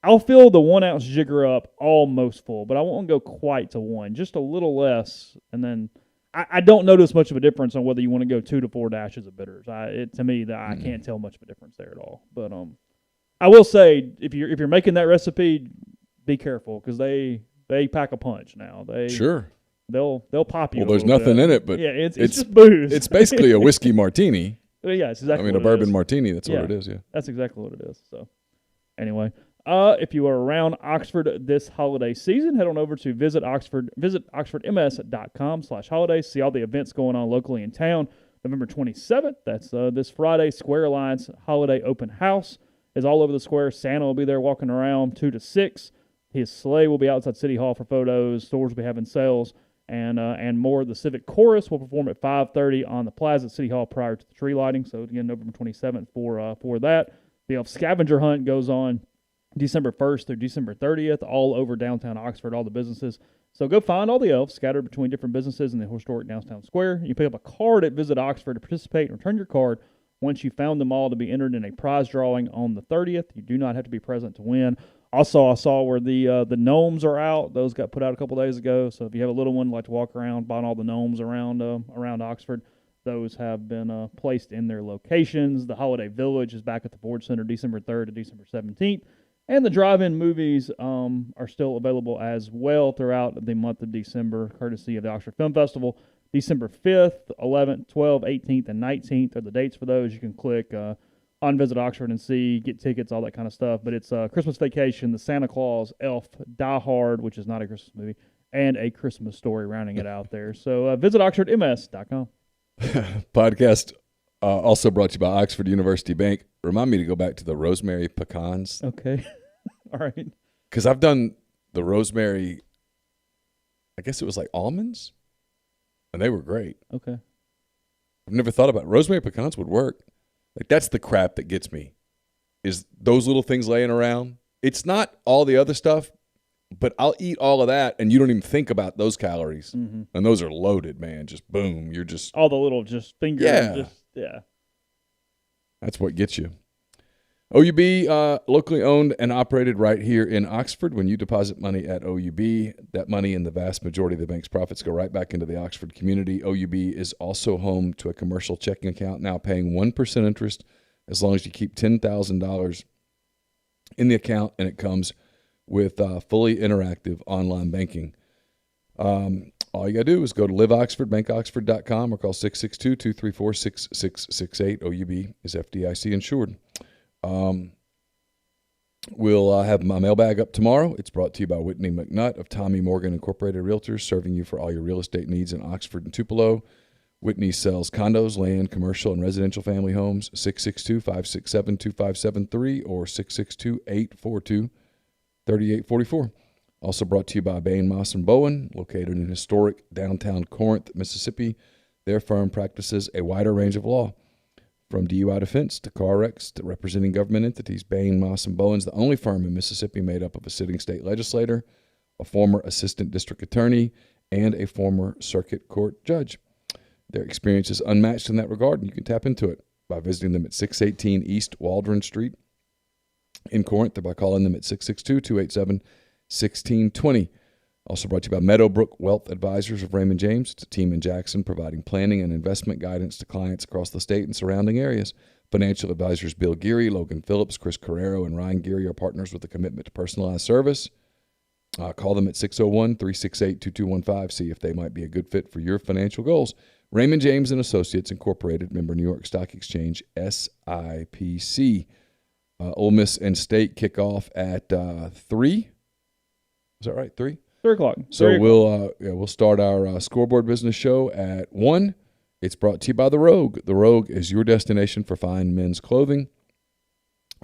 I'll fill the 1 ounce jigger up almost full, but I won't go quite to 1, just a little less, and then I don't notice much of a difference on whether you want to go 2 to 4 dashes of bitters. To me, I can't tell much of a difference there at all. But I will say, if you're making that recipe, be careful because they pack a punch now. They'll pop you. Well, there's nothing in it, but it's just booze. It's basically a whiskey martini. Yeah, it's exactly. a bourbon martini. That's what it is. Yeah, that's exactly what it is. So, anyway, if you are around Oxford this holiday season, head on over to visit oxfordms.com/holidays. See all the events going on locally in town. November 27th. That's this Friday. Square Alliance Holiday Open House is all over the square. Santa will be there walking around 2 to 6. His sleigh will be outside City Hall for photos. Stores will be having sales. And more. The Civic Chorus will perform at 5:30 on the Plaza at City Hall prior to the tree lighting. So again, November 27th for that. The Elf Scavenger Hunt goes on December 1st through December 30th, all over downtown Oxford, all the businesses. So go find all the elves scattered between different businesses in the historic downtown square. You pick up a card at Visit Oxford to participate and return your card once you found them all to be entered in a prize drawing on the 30th. You do not have to be present to win. Also, I saw where the gnomes are out. Those got put out a couple days ago. So if you have a little one like to walk around buying all the gnomes around Oxford, those have been placed in their locations. The Holiday Village is back at the Ford Center December 3rd to December 17th. And the drive-in movies are still available as well throughout the month of December, courtesy of the Oxford Film Festival. December 5th, 11th, 12th, 18th, and 19th are the dates for those. You can click on Visit Oxford and see, get tickets, all that kind of stuff. But it's Christmas Vacation, The Santa Claus, Elf, Die Hard, which is not a Christmas movie, and A Christmas Story rounding it out there. So visit oxfordms.com. Podcast also brought to you by Oxford University Bank. Remind me to go back to the rosemary pecans. Okay. All right. Because I've done the rosemary, I guess it was like almonds, and they were great. Okay. I've never thought about it. Rosemary pecans would work. Like, that's the crap that gets me, is those little things laying around. It's not all the other stuff, but I'll eat all of that, and you don't even think about those calories. Mm-hmm. And those are loaded, man. Just boom. You're just. All the little just fingers. Yeah. Yeah. That's what gets you. OUB, locally owned and operated right here in Oxford. When you deposit money at OUB, that money and the vast majority of the bank's profits go right back into the Oxford community. OUB is also home to a commercial checking account now paying 1% interest as long as you keep $10,000 in the account, and it comes with fully interactive online banking. All you got to do is go to liveoxford.bankoxford.com or call 662-234-6668. OUB is FDIC insured. We'll have my mailbag up tomorrow. It's brought to you by Whitney McNutt of Tommy Morgan Incorporated Realtors, serving you for all your real estate needs in Oxford and Tupelo. Whitney sells condos, land, commercial, and residential family homes. 662-567-2573 or 662-842-3844. Also brought to you by Bain, Moss & Bowen, located in historic downtown Corinth, Mississippi. Their firm practices a wider range of law, from DUI defense to car wrecks to representing government entities. Bain, Moss & Bowen is the only firm in Mississippi made up of a sitting state legislator, a former assistant district attorney, and a former circuit court judge. Their experience is unmatched in that regard, and you can tap into it by visiting them at 618 East Waldron Street in Corinth, or by calling them at 662-287-1620. Also brought to you by Meadowbrook Wealth Advisors of Raymond James. It's a team in Jackson providing planning and investment guidance to clients across the state and surrounding areas. Financial advisors Bill Geary, Logan Phillips, Chris Carrero, and Ryan Geary are partners with a commitment to personalized service. Call them at 601-368-2215. See if they might be a good fit for your financial goals. Raymond James & Associates Incorporated, member New York Stock Exchange, SIPC. Ole Miss and State kick off at 3. Is that right? 3? 3 o'clock. So we'll start our scoreboard business show at 1. It's brought to you by The Rogue. The Rogue is your destination for fine men's clothing.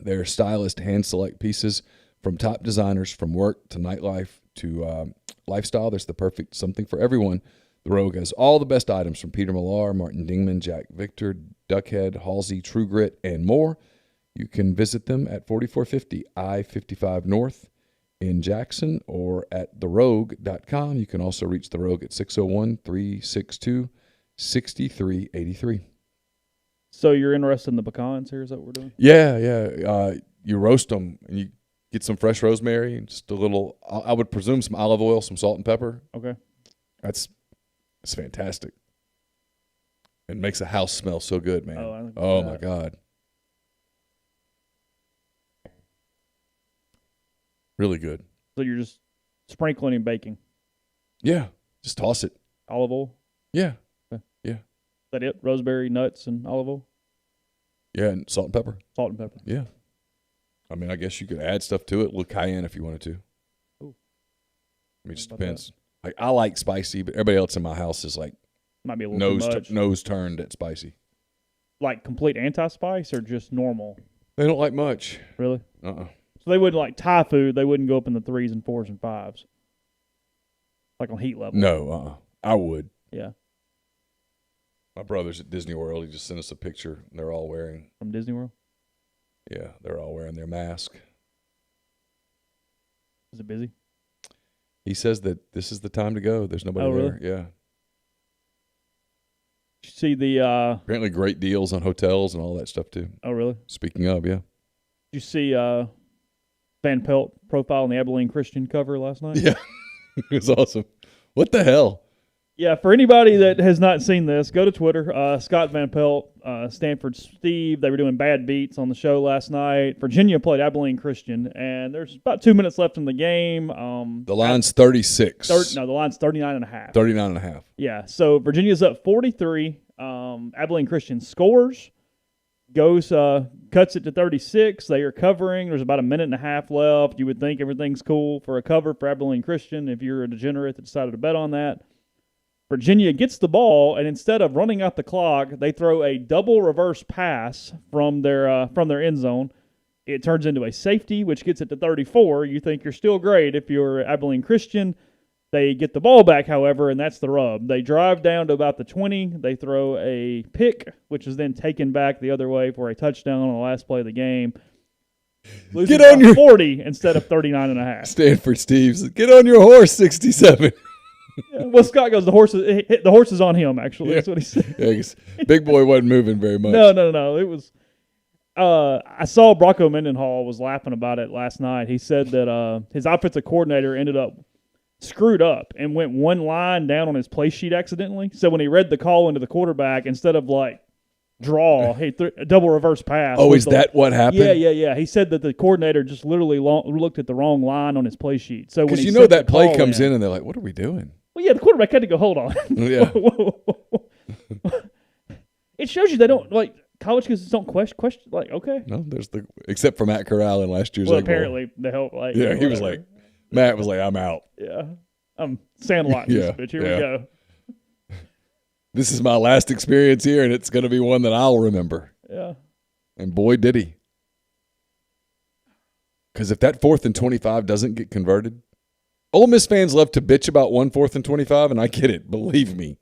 Their stylist hand-select pieces from top designers, from work to nightlife to lifestyle. There's the perfect something for everyone. The Rogue has all the best items from Peter Millar, Martin Dingman, Jack Victor, Duckhead, Halsey, True Grit, and more. You can visit them at 4450 I-55 North in Jackson or at therogue.com. You can also reach The Rogue at 601-362-6383. So you're interested in the pecans here? Is that what we're doing? Yeah. You roast them and you get some fresh rosemary and just a little, I would presume some olive oil, some salt and pepper. Okay. It's fantastic. It makes the house smell so good, man. Oh my God. Really good. So you're just sprinkling and baking? Yeah. Just toss it. Olive oil? Yeah. Okay. Yeah. Is that it? Rosemary, nuts, and olive oil? Yeah, and salt and pepper. Salt and pepper. Yeah. I mean, I guess you could add stuff to it. A little cayenne if you wanted to. Ooh. I mean, it just depends. Like, I like spicy, but everybody else in my house is like might be a little too much. Nose turned at spicy. Like complete anti-spice or just normal? They don't like much. Really? Uh-uh. So they wouldn't like Thai food. They wouldn't go up in the 3s and 4s and 5s, like on heat level. No, I would. Yeah. My brother's at Disney World. He just sent us a picture. They're all wearing from Disney World. Yeah, they're all wearing their mask. Is it busy? He says that this is the time to go. There's nobody really? there. Yeah. Did you see the apparently great deals on hotels and all that stuff too. Oh, really? Speaking of, yeah. Did you see Van Pelt profile on the Abilene Christian cover last night? Yeah. It was awesome. What the hell? Yeah, for anybody that has not seen this, go to Twitter. Scott Van Pelt, Stanford Steve, they were doing bad beats on the show last night. Virginia played Abilene Christian, and there's about 2 minutes left in the game. The line's 36. The line's 39.5. 39.5. Yeah, so Virginia's up 43. Abilene Christian scores, cuts it to 36. They are covering. There's about a minute and a half left. You would think everything's cool for a cover for Abilene Christian if you're a degenerate that decided to bet on that. Virginia gets the ball, and instead of running out the clock, they throw a double reverse pass from their end zone. It turns into a safety, which gets it to 34. You think you're still great if you're Abilene Christian. They get the ball back, however, and that's the rub. They drive down to about the 20. They throw a pick, which is then taken back the other way for a touchdown on the last play of the game. Losing Get on your 40 instead of 39.5. Stanford Steves, get on your horse, 67. Yeah, well, Scott goes, the horse is on him, actually. Yeah. That's what he said. Yeah, I guess big boy wasn't moving very much. No. It was I saw Bronco Mendenhall was laughing about it last night. He said that his offensive coordinator ended up screwed up and went one line down on his play sheet accidentally. So when he read the call into the quarterback, instead of draw, he threw a double reverse pass. Oh, is that what happened? Yeah. He said that the coordinator just literally looked at the wrong line on his play sheet. So because that play comes in and they're like, what are we doing? Well, yeah, the quarterback had to go, hold on. Yeah. It shows you they don't, college kids don't question, okay. No, except for Matt Corral in last year's apparently the help, yeah, he was like, Matt was like, I'm out. Yeah. I'm sandlotting this bitch. Here we go. This is my last experience here, and it's going to be one that I'll remember. Yeah. And boy, did he. Because if that 4th and 25 doesn't get converted, Ole Miss fans love to bitch about 4th and 25, and I get it. Believe me.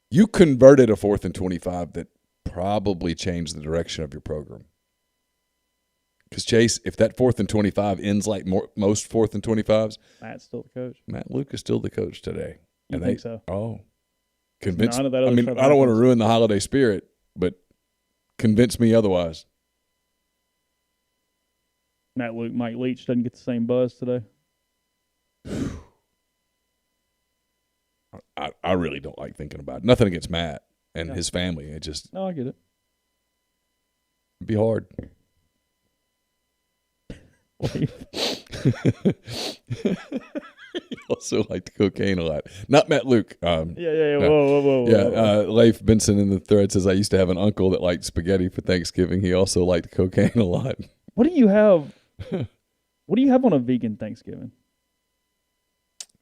You converted a 4th and 25 that probably changed the direction of your program. Because, Chase, if that 4th and 25 ends like most 4th and 25s. Matt's still the coach. Matt Luke is still the coach today. You think so? Oh. Convince. I don't want to ruin the holiday spirit, but convince me otherwise. Matt Luke, Mike Leach doesn't get the same buzz today. I really don't like thinking about it. Nothing against Matt and his family. It just. No, I get it. It'd be hard. He also liked cocaine a lot. Not Matt Luke. Yeah. Whoa. Leif Benson in the thread says, I used to have an uncle that liked spaghetti for Thanksgiving. He also liked cocaine a lot. What do you have? What do you have on a vegan Thanksgiving?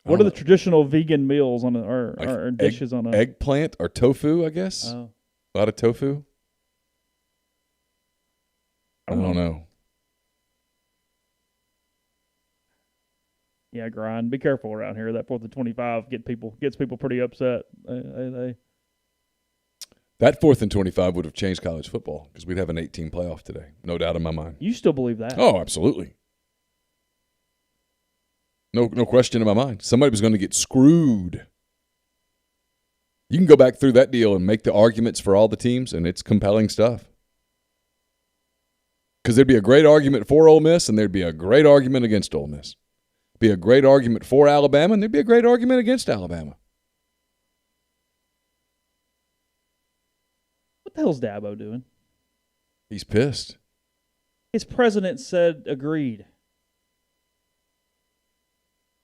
What are the traditional vegan meals on or dishes on a eggplant or tofu? I guess a lot of tofu. I don't know. Yeah, grind. Be careful around here. That 4th and 25 gets people pretty upset. That 4th and 25 would have changed college football because we'd have an 18 playoff today. No doubt in my mind. You still believe that? Oh, absolutely. No question in my mind. Somebody was going to get screwed. You can go back through that deal and make the arguments for all the teams, and it's compelling stuff. Because there'd be a great argument for Ole Miss, and there'd be a great argument against Ole Miss. Be a great argument for Alabama, and there'd be a great argument against Alabama. What the hell's Dabo doing? He's pissed. His president said agreed.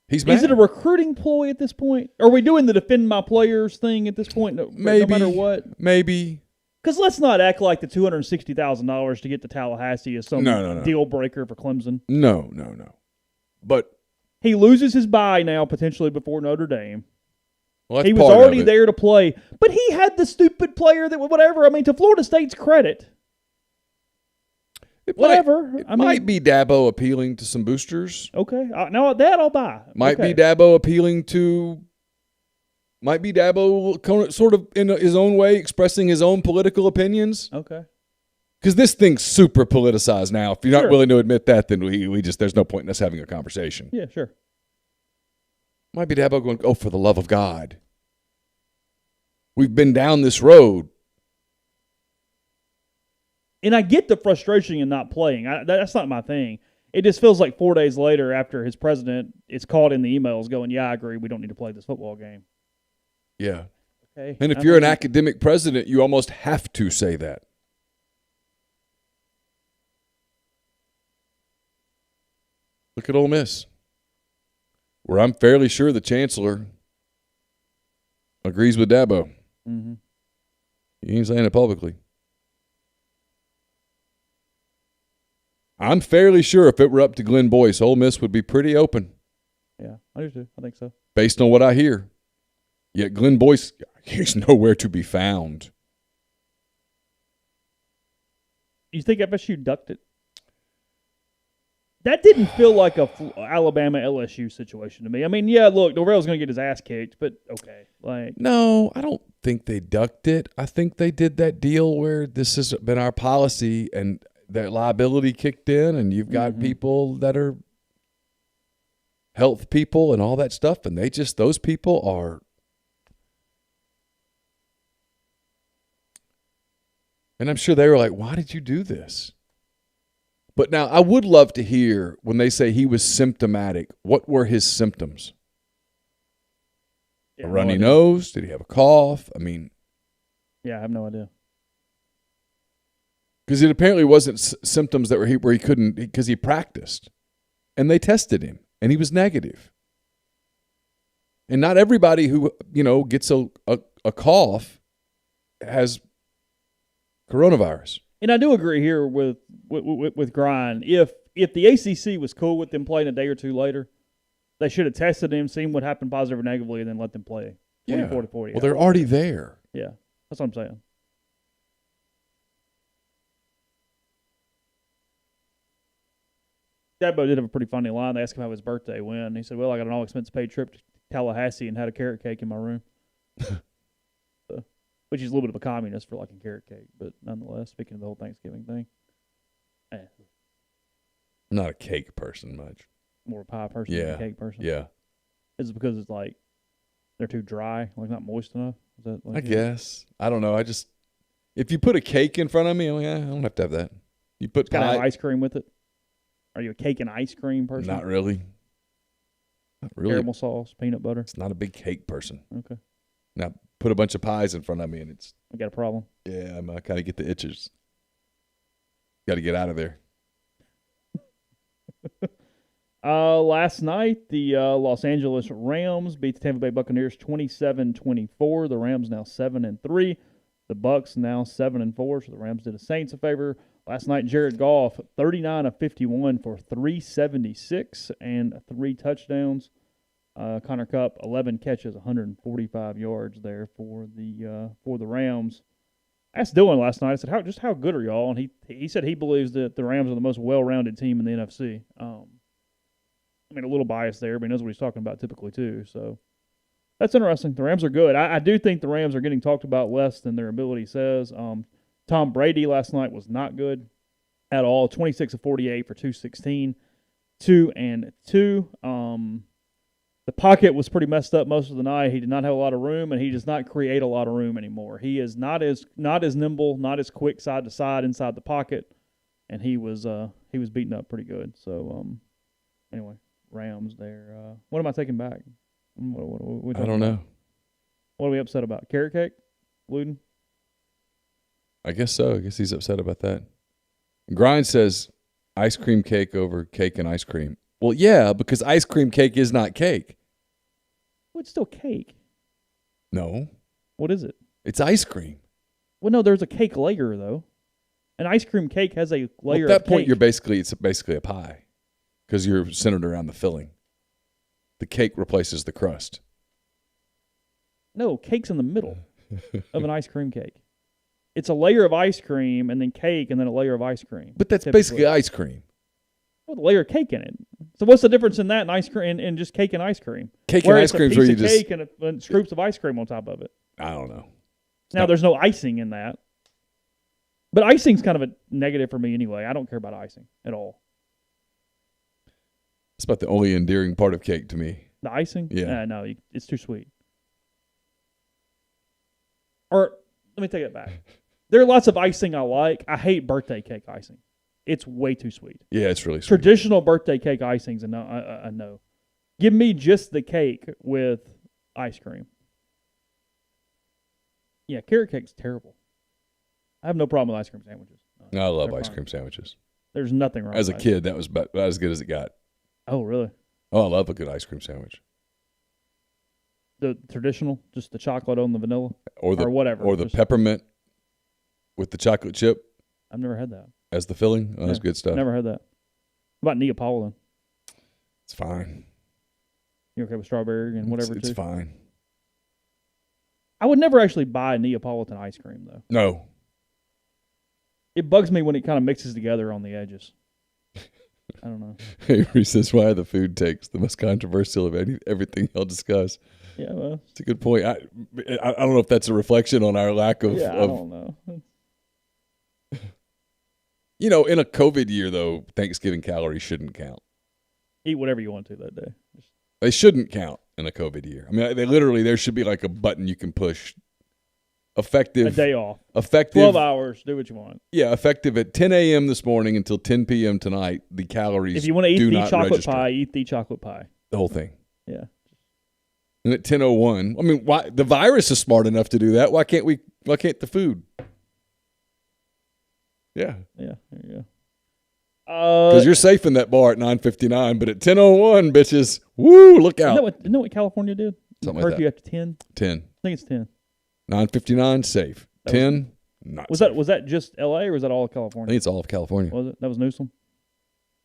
He's mad. Is it a recruiting ploy at this point? Are we doing the defend my players thing at this point? Maybe, no matter what? Maybe. Because let's not act like the $260,000 to get to Tallahassee is some No. deal breaker for Clemson. No. But he loses his bye now potentially before Notre Dame. Well, he was already there to play, but he had the stupid player that whatever. I mean, to Florida State's credit. It whatever. Might be Dabo appealing to some boosters. Okay. Now that I'll buy. Might be Dabo sort of in his own way expressing his own political opinions. Okay. Because this thing's super politicized now. If you're not willing to admit that, then we just there's no point in us having a conversation. Yeah, sure. Might be Dabo going, oh, for the love of God. We've been down this road. And I get the frustration in not playing. That's not my thing. It just feels like 4 days later after his president is caught in the emails going, yeah, I agree, we don't need to play this football game. Yeah. Okay. And if you're an academic president, you almost have to say that. Look at Ole Miss, where I'm fairly sure the chancellor agrees with Dabo. Mm-hmm. He ain't saying it publicly. I'm fairly sure if it were up to Glenn Boyce, Ole Miss would be pretty open. Yeah, I do too. I think so. Based on what I hear. Yet Glenn Boyce, he's nowhere to be found. You think FSU ducked it? That didn't feel like a Alabama LSU situation to me. I mean, yeah, look, Norvell's going to get his ass kicked, but okay. No, I don't think they ducked it. I think they did that deal where this has been our policy and that liability kicked in, and you've got people that are health people and all that stuff, and those people are. And I'm sure they were like, why did you do this? But now I would love to hear when they say he was symptomatic, what were his symptoms? Yeah, a runny nose? Did he have a cough? I mean. Yeah, I have no idea. Because it apparently wasn't symptoms that where he couldn't, because he practiced. And they tested him, and he was negative. And not everybody who, gets a cough has coronavirus. And I do agree here with Grind. If the ACC was cool with them playing a day or two later, they should have tested him, seen what happened positive or negatively, and then let them play 24 to 40 Well, they're already there. Yeah, that's what I'm saying. Dabo did have a pretty funny line. They asked him how his birthday went. He said, well, I got an all-expense-paid trip to Tallahassee and had a carrot cake in my room. Which is a little bit of a communist for liking carrot cake. But nonetheless, speaking of the whole Thanksgiving thing. I'm not a cake person much. More a pie person than a cake person? Yeah. Is it because it's like they're too dry, like not moist enough? Is that like I guess. I don't know. If you put a cake in front of me, I don't have to have that. You put pie. Gotta have ice cream with it? Are you a cake and ice cream person? Not really. Not really. Caramel sauce, peanut butter? It's not a big cake person. Okay. Now, put a bunch of pies in front of me, and I got a problem. Yeah, I kind of get the itches. Got to get out of there. Last night, the Los Angeles Rams beat the Tampa Bay Buccaneers 27-24. The Rams now 7-3. The Bucs now 7-4. So the Rams did the Saints a favor. Last night, Jared Goff 39 of 51 for 376 and 3 touchdowns. Connor Kupp 11 catches, 145 yards there for the Rams. I asked Dylan last night. I said, how good are y'all? And he said he believes that the Rams are the most well-rounded team in the NFC. I mean, a little biased there, but he knows what he's talking about typically too. So that's interesting. The Rams are good. I do think the Rams are getting talked about less than their ability says. Tom Brady last night was not good at all. 26 of 48 for 216, 2-2. The pocket was pretty messed up most of the night. He did not have a lot of room, and he does not create a lot of room anymore. He is not as nimble, not as quick side to side inside the pocket, and he was beaten up pretty good. So anyway, Rams there. What am I taking back? What I don't know. What are we upset about? Carrot cake? Luden? I guess so. I guess he's upset about that. Grind says ice cream cake over cake and ice cream. Well, yeah, because ice cream cake is not cake. Well, it's still cake. No. What is it? It's ice cream. Well, no, there's a cake layer, though. An ice cream cake has a layer of cake. At that point, it's basically a pie because you're centered around the filling. The cake replaces the crust. No, cake's in the middle of an ice cream cake. It's a layer of ice cream and then cake and then a layer of ice cream. But that's basically ice cream. With a layer of cake in it. So what's the difference in that and ice cream and just cake and ice cream? Cake and ice cream is where you just cake and scoops of ice cream on top of it. I don't know. Now there's no icing in that, but icing's kind of a negative for me anyway. I don't care about icing at all. It's about the only endearing part of cake to me. The icing? Yeah. No, it's too sweet. Or let me take it back. There are lots of icing I like. I hate birthday cake icing. It's way too sweet. Yeah, it's really sweet. Traditional birthday cake icing's a no. Give me just the cake with ice cream. Yeah, carrot cake's terrible. I have no problem with ice cream sandwiches. I love They're ice fine. cream sandwiches. There's nothing wrong As a with kid, that was about as good as it got. Oh, really? Oh, I love a good ice cream sandwich. The traditional, just the chocolate on the vanilla? Or whatever. Or the peppermint with the chocolate chip I've never had that. as the filling. Oh, that's good stuff. Never had that. What about Neapolitan? It's fine. You okay with strawberry and whatever, It's too? fine. I would never actually buy Neapolitan ice cream, though. No. It bugs me when it kind of mixes together on the edges. I don't know. Avery says, why are the food takes the most controversial of everything y'all discuss? Yeah, well. It's a good point. I don't know if that's a reflection on our lack of... Yeah, I don't know. You know, in a COVID year, though, Thanksgiving calories shouldn't count. Eat whatever you want to that day. They shouldn't count in a COVID year. I mean, there should be like a button you can push. Effective. A day off. Effective. 12 hours. Do what you want. Yeah, effective at 10 a.m. this morning until 10 p.m. tonight. The calories if you want to eat do the not chocolate register. pie, eat the chocolate pie. The whole thing. Yeah. And at 10:01, I mean, why the virus is smart enough to do that? Why can't the food? Yeah. Yeah. There you go. Because you're safe in that bar at 9:59, but at 10:01, bitches, woo, look out. Isn't that what California did? Something like Curfew that. after 10? 10. I think it's 10. 9:59, safe. 10, not safe. Was that just L.A. or was that all of I California? think it's all of California. Was it? That was Newsom?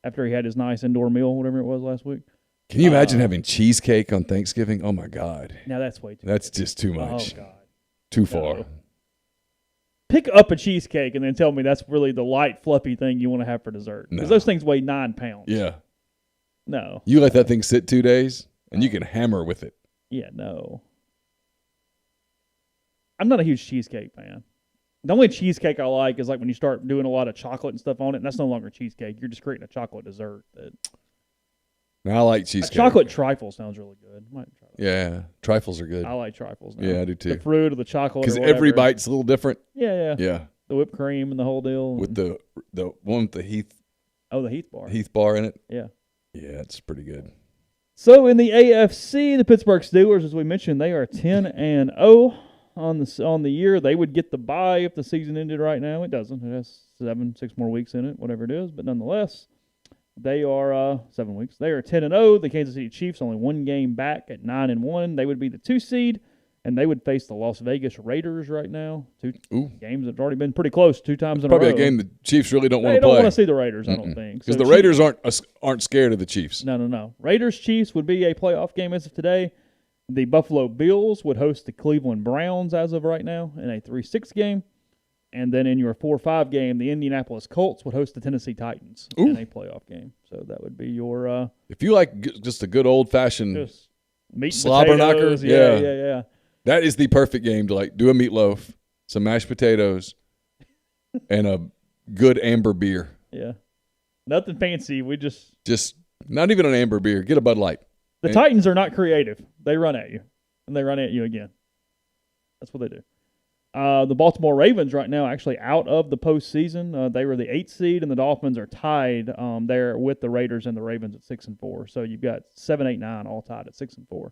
After he had his nice indoor meal, whatever it was last week? Can you imagine having cheesecake on Thanksgiving? Oh, my God. Now that's way too That's much. just too much. Oh, God. Too far. No. Pick up a cheesecake and then tell me that's really the light, fluffy thing you want to have for dessert. Because those things weigh 9 pounds. Yeah. No. You let that thing sit 2 days, and you can hammer with it. Yeah, no. I'm not a huge cheesecake fan. The only cheesecake I like is like when you start doing a lot of chocolate and stuff on it, and that's no longer cheesecake. You're just creating a chocolate dessert. Now, I like cheesecake. A chocolate trifle sounds really good. Might try that. Yeah. Trifles are good. I like trifles now. Yeah, I do too. The fruit or the chocolate. Because every bite's a little different. Yeah. Yeah. The whipped cream and the whole deal. With the one with the the Heath bar. Heath bar in it. Yeah. Yeah, it's pretty good. So in the AFC, the Pittsburgh Steelers, as we mentioned, they are 10-0 on the year. They would get the bye if the season ended right now. It doesn't. It has 6 more weeks in it, whatever it is. But nonetheless, they are 7 weeks. They are 10-0. The Kansas City Chiefs only one game back at 9-1. They would be the 2 seed, and they would face the Las Vegas Raiders right now. Two games that have already been pretty close 2 times in a row. Probably a game the Chiefs really don't want to They play. don't want to see the Raiders, I don't think. Because So the Raiders aren't scared of the Chiefs. No. Raiders-Chiefs would be a playoff game as of today. The Buffalo Bills would host the Cleveland Browns as of right now in a 3-6 game. And then in your 4-5 game, the Indianapolis Colts would host the Tennessee Titans in a playoff game. So that would be your if you like just a good old-fashioned just meat and slobber knocker, potatoes. Yeah. that is the perfect game to like do a meatloaf, some mashed potatoes, and a good amber beer. Yeah. Nothing fancy. We just not even an amber beer. Get a Bud Light. The Titans are not creative. They run at you, and they run at you again. That's what they do. The Baltimore Ravens right now actually out of the postseason. They were the 8th seed, and the Dolphins are tied there with the Raiders and the Ravens at 6-4. So you've got 7, 8, 9 all tied at 6-4.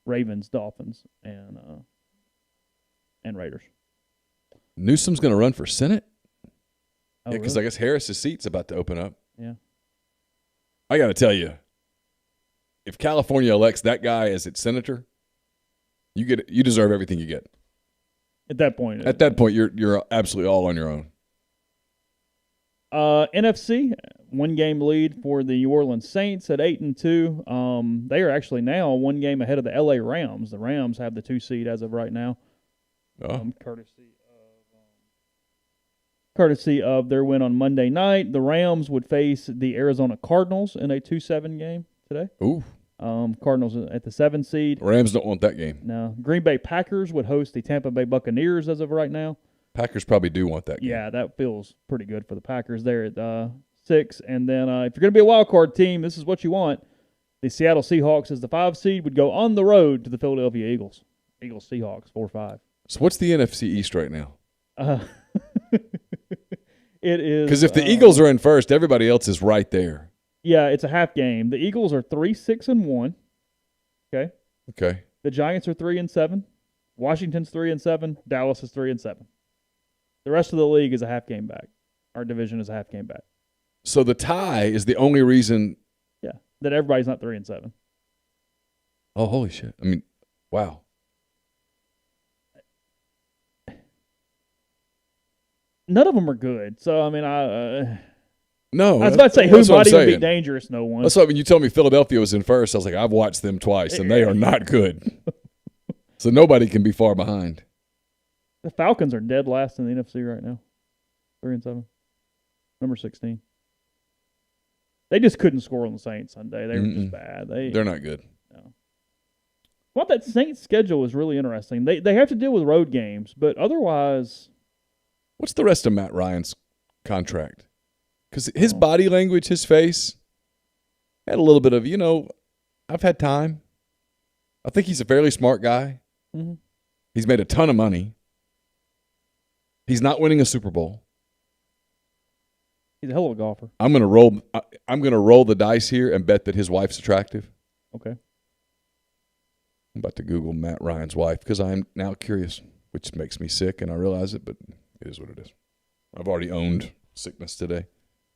Ravens, Dolphins, and Raiders. Newsom's going to run for Senate? Oh, Because really? I guess Harris's seat's about to open up. Yeah. I got to tell you, if California elects that guy as its senator, you deserve everything you get. At that point. At that point, you're absolutely all on your own. NFC, 1-game lead for the New Orleans Saints at 8-2. They are actually now 1 game ahead of the LA Rams. The Rams have the 2 seed as of right now. Oh. Courtesy of their win on Monday night. The Rams would face the Arizona Cardinals in a 2-7 game today. Ooh. Cardinals at the 7 seed. Rams don't want that game. No. Green Bay Packers would host the Tampa Bay Buccaneers as of right now. Packers probably do want that game. Yeah, that feels pretty good for the Packers there at 6. And then if you're going to be a wild card team, this is what you want. The Seattle Seahawks as the 5 seed would go on the road to the Philadelphia Eagles. Eagles-Seahawks, 4-5. So what's the NFC East right now? It is Because if the Eagles are in first, everybody else is right there. Yeah, it's a half game. The Eagles are 3-6-1. Okay. Okay. The Giants are 3-7. Washington's 3-7. Dallas is 3-7. The rest of the league is a half game back. Our division is a half game back. So the tie is the only reason. Yeah, that everybody's not 3-7. Oh, holy shit! I mean, wow. None of them are good. So I mean, No, I was about to say, who that's what might I'm even be saying. dangerous? No one. That's why when you told me Philadelphia was in first, I was like, I've watched them twice, and they are not good. So nobody can be far behind. The Falcons are dead last in the NFC right now. 3-7. Number 16. They just couldn't score on the Saints Sunday. They were just bad. They're not good. No. Well, that Saints schedule is really interesting. They have to deal with road games, but otherwise. What's the rest of Matt Ryan's contract? Because his body language, his face, had a little bit of, I've had time. I think he's a fairly smart guy. Mm-hmm. He's made a ton of money. He's not winning a Super Bowl. He's a hell of a golfer. I'm gonna roll the dice here and bet that his wife's attractive. Okay. I'm about to Google Matt Ryan's wife because I'm now curious, which makes me sick, and I realize it, but it is what it is. I've already owned sickness today.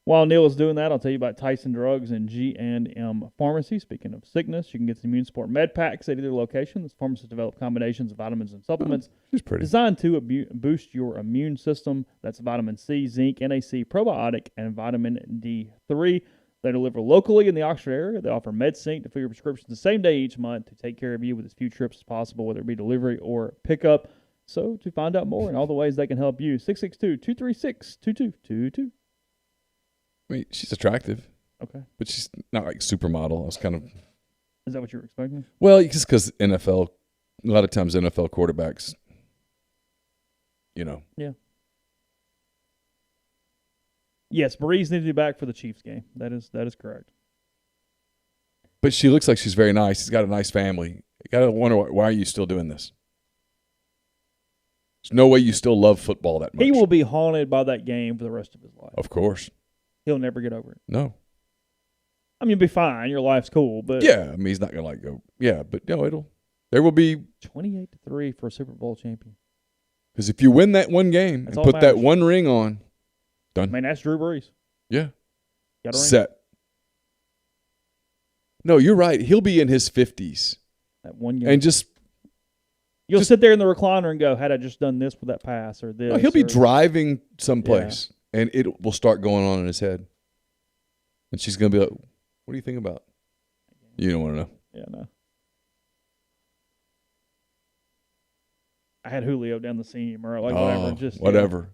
While Neal is doing that, I'll tell you about Tyson Drugs and G&M Pharmacy. Speaking of sickness, you can get some immune support med packs at either location. This pharmacist developed combinations of vitamins and supplements She's pretty. designed to boost your immune system. That's vitamin C, zinc, NAC, probiotic, and vitamin D3. They deliver locally in the Oxford area. They offer MedSync to fill your prescriptions the same day each month to take care of you with as few trips as possible, whether it be delivery or pickup. So to find out more and all the ways they can help you, 662-236-2222. I mean, she's attractive. Okay. But she's not like supermodel. I was kind of. Is that what you were expecting? Well, just because NFL, a lot of times NFL quarterbacks, Yeah. Yes, Breeze needs to be back for the Chiefs game. That is correct. But she looks like she's very nice. She's got a nice family. You got to wonder, why are you still doing this? There's no way you still love football that much. He will be haunted by that game for the rest of his life. Of course. He'll never get over it. No. I mean, you'll be fine. Your life's cool, but Yeah, I mean, he's not going to go. Yeah, but no, there will be. 28-3 for a Super Bowl champion. Because if you win that one game That's and all put that matters. one ring on, I done. mean, that's Drew Brees. Yeah. Got a ring? Set. No, you're right. He'll be in his 50s. That one game. And You'll sit there in the recliner and go, had I just done this with that pass or this. he'll be or driving someplace, and it will start going on in his head. And she's going to be like, what do you think about? You don't want to know. Yeah, no. I had Julio down the seam or whatever. Just whatever. I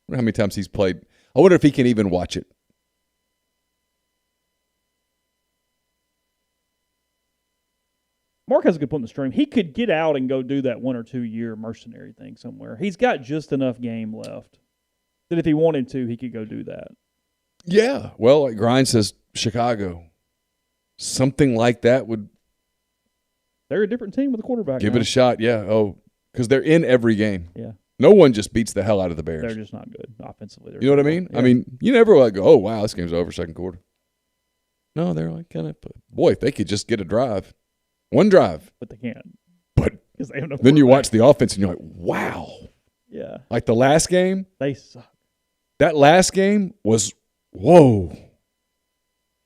wonder how many times he's played. I wonder if he can even watch it. Mark has a good point in the stream. He could get out and go do that 1 or 2 year mercenary thing somewhere. He's got just enough game left that if he wanted to, he could go do that. Yeah. Well, like Grind says, Chicago. Something like that would They're a different team with a quarterback. give now. it a shot. Yeah. Oh, because they're in every game. Yeah. No one just beats the hell out of the Bears. They're just not good offensively. You know what I mean? Yeah. I mean, you never like go, oh, wow, this game's over second quarter. No, they're like kind of, boy, if they could just get a drive. One drive. But they can't. But Because they have no then you quarterback. watch the offense and you're like, wow. Yeah. Like the last game, They suck. that last game was, whoa.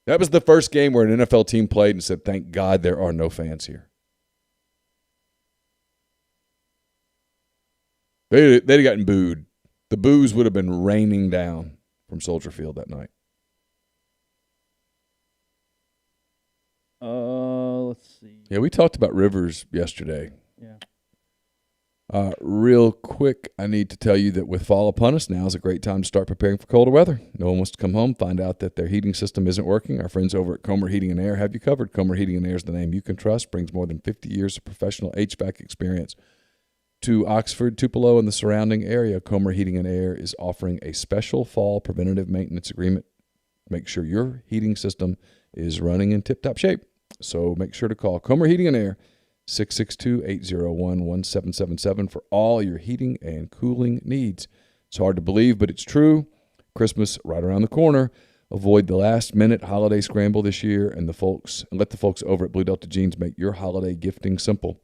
That was the first game where an NFL team played and said, thank God there are no fans here. They'd have gotten booed. The boos would have been raining down from Soldier Field that night. Let's see. Yeah, we talked about Rivers yesterday. Yeah. Real quick, I need to tell you that with fall upon us, now is a great time to start preparing for colder weather. No one wants to come home, find out that their heating system isn't working. Our friends over at Comer Heating and Air have you covered. Comer Heating and Air is the name you can trust, brings more than 50 years of professional HVAC experience to Oxford, Tupelo, and the surrounding area. Comer Heating and Air is offering a special fall preventative maintenance agreement. Make sure your heating system is running in tip-top shape. So make sure to call Comer Heating and Air, 662-801-1777 for all your heating and cooling needs. It's hard to believe, but it's true. Christmas right around the corner. Avoid the last-minute holiday scramble this year and let the folks over at Blue Delta Jeans make your holiday gifting simple.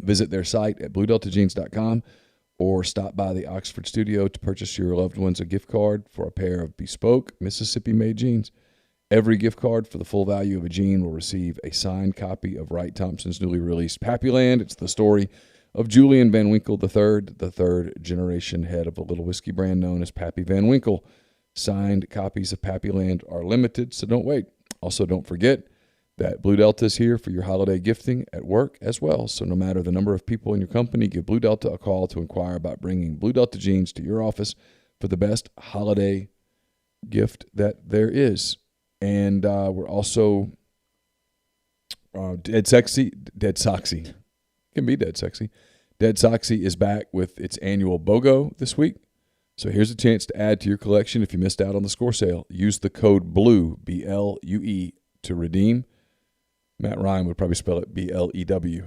Visit their site at bluedeltajeans.com or stop by the Oxford studio to purchase your loved ones a gift card for a pair of bespoke Mississippi-made jeans. Every gift card for the full value of a jean will receive a signed copy of Wright Thompson's newly released Pappyland. It's the story of Julian Van Winkle III, the third-generation head of a little whiskey brand known as Pappy Van Winkle. Signed copies of Pappyland are limited, so don't wait. Also, don't forget that Blue Delta is here for your holiday gifting at work as well. So no matter the number of people in your company, give Blue Delta a call to inquire about bringing Blue Delta jeans to your office for the best holiday gift that there is. And we're also Dead Soxy. Can be Dead Sexy. Dead Soxy is back with its annual BOGO this week. So here's a chance to add to your collection if you missed out on the score sale. Use the code BLUE, B-L-U-E, to redeem. Matt Ryan would probably spell it B-L-E-W.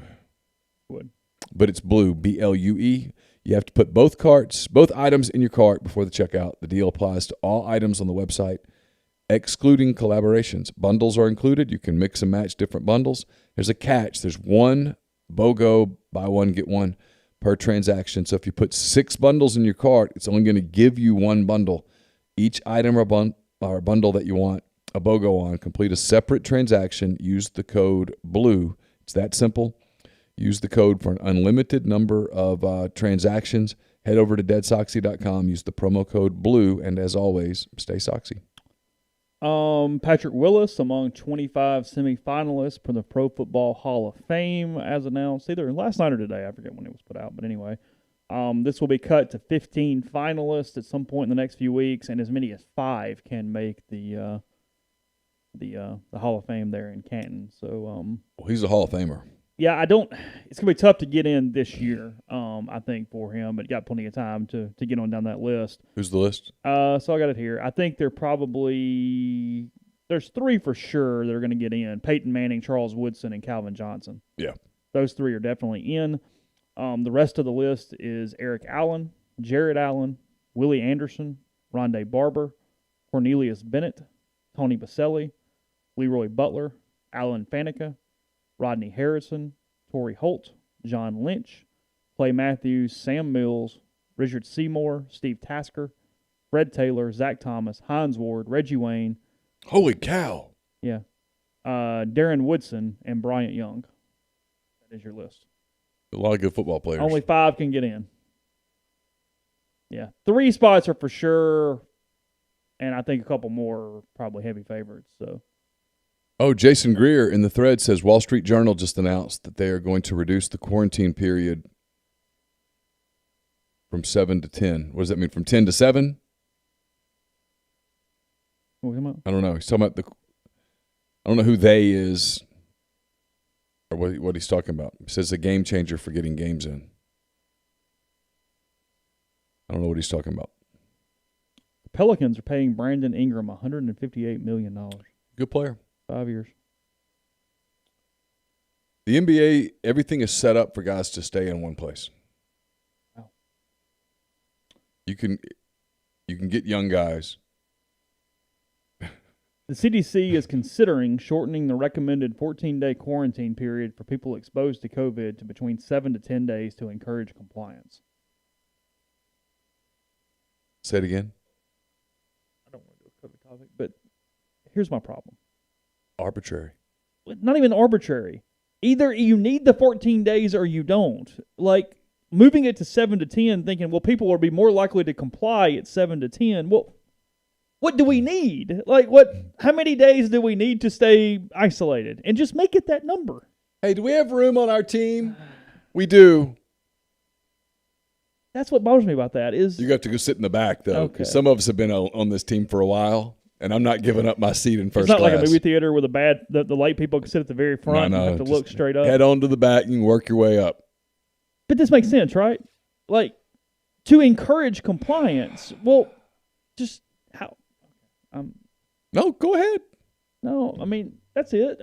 Would. But it's blue, B-L-U-E. You have to put both items in your cart before the checkout. The deal applies to all items on the website, excluding collaborations. Bundles are included. You can mix and match different bundles. There's a catch. There's one BOGO, buy one, get one per transaction. So if you put 6 bundles in your cart, it's only going to give you one bundle. Each item or bundle that you want a BOGO on, complete a separate transaction. Use the code BLUE. It's that simple. Use the code for an unlimited number of transactions. Head over to deadsoxy.com. Use the promo code BLUE. And as always, stay soxy. Patrick Willis among 25 semifinalists for the Pro Football Hall of Fame, as announced either last night or today. I forget when it was put out, but anyway. This will be cut to 15 finalists at some point in the next few weeks, and as many as 5 can make the Hall of Fame there in Canton. So, well, he's a Hall of Famer. Yeah, it's gonna be tough to get in this year. I think for him, but got plenty of time to get on down that list. Who's the list? So I got it here. I think there's 3 for sure that are going to get in: Peyton Manning, Charles Woodson, and Calvin Johnson. Yeah, those 3 are definitely in. The rest of the list is Eric Allen, Jared Allen, Willie Anderson, Rondé Barber, Cornelius Bennett, Tony Baselli, Leroy Butler, Alan Faneca, Rodney Harrison, Torrey Holt, John Lynch, Clay Matthews, Sam Mills, Richard Seymour, Steve Tasker, Fred Taylor, Zach Thomas, Hines Ward, Reggie Wayne. Holy cow. Yeah. Darren Woodson, and Bryant Young. That is your list. A lot of good football players. Only 5 can get in. Yeah. 3 spots are for sure, and I think a couple more are probably heavy favorites. So. Oh, Jason Greer in the thread says Wall Street Journal just announced that they are going to reduce the quarantine period from 7 to 10. What does that mean, from 10 to 7? I don't know. He's talking about I don't know who they is or what he's talking about. He says a game changer for getting games in. I don't know what he's talking about. The Pelicans are paying Brandon Ingram $158 million. Good player. 5 years. The NBA, everything is set up for guys to stay in one place. Wow. You can get young guys. The CDC is considering shortening the recommended 14-day quarantine period for people exposed to COVID to between 7 to 10 days to encourage compliance. Say it again. I don't want to do a COVID topic, but here's my problem. Arbitrary. Not even arbitrary. Either you need the 14 days or you don't. Like, moving it to 7 to 10, thinking, well, people will be more likely to comply at 7 to 10. Well, what do we need? Like, how many days do we need to stay isolated? And just make it that number. Hey, do we have room on our team? We do. That's what bothers me about that is... You have to go sit in the back, though, because okay. Some of us have been on this team for a while, and I'm not giving up my seat in first class. It's not like a movie theater where the late people can sit at the very front and have to look straight up. Head on to the back and work your way up. But this makes sense, right? Like, to encourage compliance, well, just how... No, go ahead. No, I mean, that's it.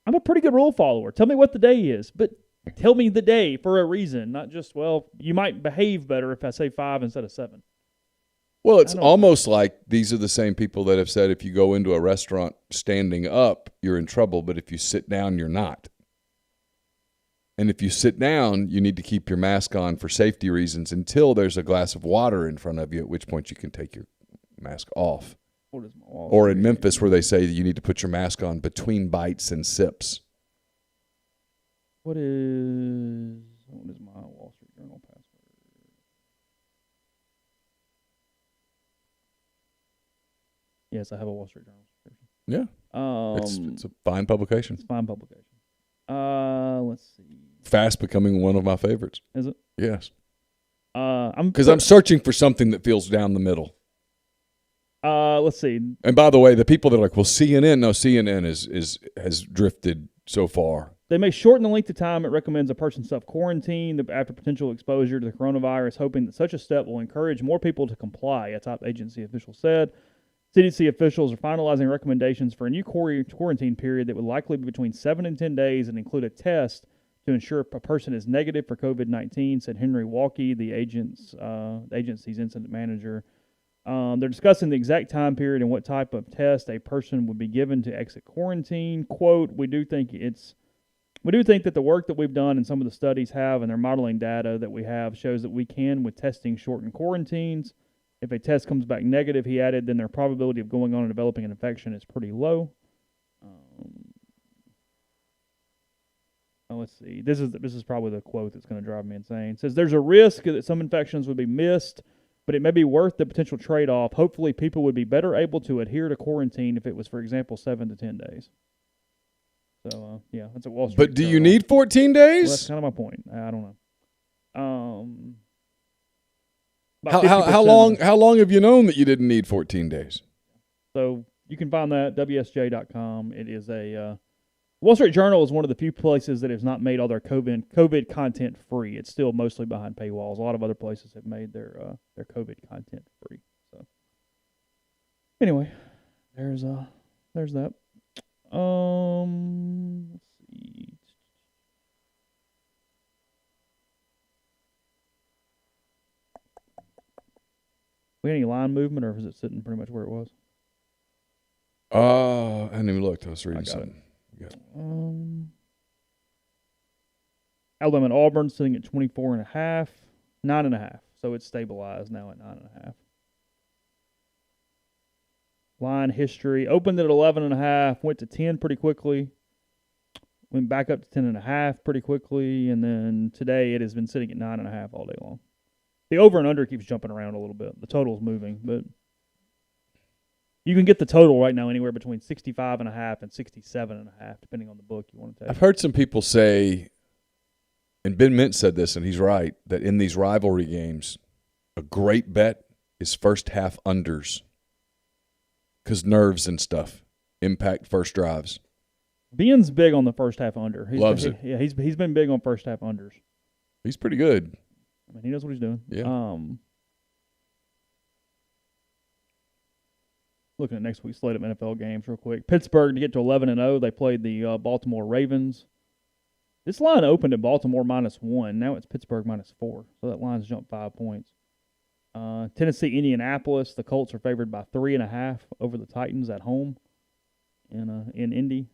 I'm a pretty good rule follower. Tell me what the day is, but tell me the day for a reason, not just, well, you might behave better if I say 5 instead of 7. Well, it's almost like these are the same people that have said if you go into a restaurant standing up, you're in trouble, but if you sit down, you're not. And if you sit down, you need to keep your mask on for safety reasons until there's a glass of water in front of you, at which point you can take your mask off. Or in Memphis where they say that you need to put your mask on between bites and sips. What is my Wall Street Journal password? Yes, I have a Wall Street Journal subscription. Yeah. It's a fine publication. It's a fine publication. Let's see. Fast becoming one of my favorites. Is it? Yes. Because I'm searching for something that feels down the middle. Let's see. And by the way, the people that are like, well, CNN has drifted so far. They may shorten the length of time it recommends a person self-quarantine after potential exposure to the coronavirus, hoping that such a step will encourage more people to comply, a top agency official said. CDC officials are finalizing recommendations for a new quarantine period that would likely be between 7 and 10 days and include a test to ensure a person is negative for COVID-19, said Henry Walke, the agency's incident manager. They're discussing the exact time period and what type of test a person would be given to exit quarantine. Quote, we do think that the work that we've done and some of the studies have and their modeling data that we have shows that we can, with testing, shorten quarantines. If a test comes back negative, he added, then their probability of going on and developing an infection is pretty low. Let's see. This is probably the quote that's going to drive me insane. It says, there's a risk that some infections would be missed, but it may be worth the potential trade-off. Hopefully, people would be better able to adhere to quarantine if it was, for example, 7 to 10 days. So, yeah, that's a Wall Street. But do you need 14 days? Well, that's kind of my point. I don't know. How long have you known that you didn't need 14 days? So you can find that WSJ.com. It is a Wall Street Journal is one of the few places that has not made all their COVID content free. It's still mostly behind paywalls. A lot of other places have made their COVID content free. So anyway, there's that. Let's see. We any line movement, or is it sitting pretty much where it was? I hadn't even looked. I was reading something. Alabama and Auburn sitting at 24.5, 9.5. So it's stabilized now at 9.5. Line history opened at 11.5, went to 10 pretty quickly, went back up to 10.5 pretty quickly, and then today it has been sitting at 9.5 all day long. The over and under keeps jumping around a little bit. The total's moving, but you can get the total right now anywhere between 65.5 and 67.5, depending on the book you want to take. I've heard some people say, and Ben Mintz said this, and he's right, that in these rivalry games, a great bet is first half unders because nerves and stuff impact first drives. Ben's big on the first half under. Loves it. Yeah, he's been big on first half unders. He's pretty good. I mean, he knows what he's doing. Yeah. Looking at next week's slate of NFL games real quick. Pittsburgh to get to 11-0. They played the Baltimore Ravens. This line opened at Baltimore -1. Now it's Pittsburgh -4. So that line's jumped 5 points. Tennessee, Indianapolis. The Colts are favored by 3.5 over the Titans at home in Indy.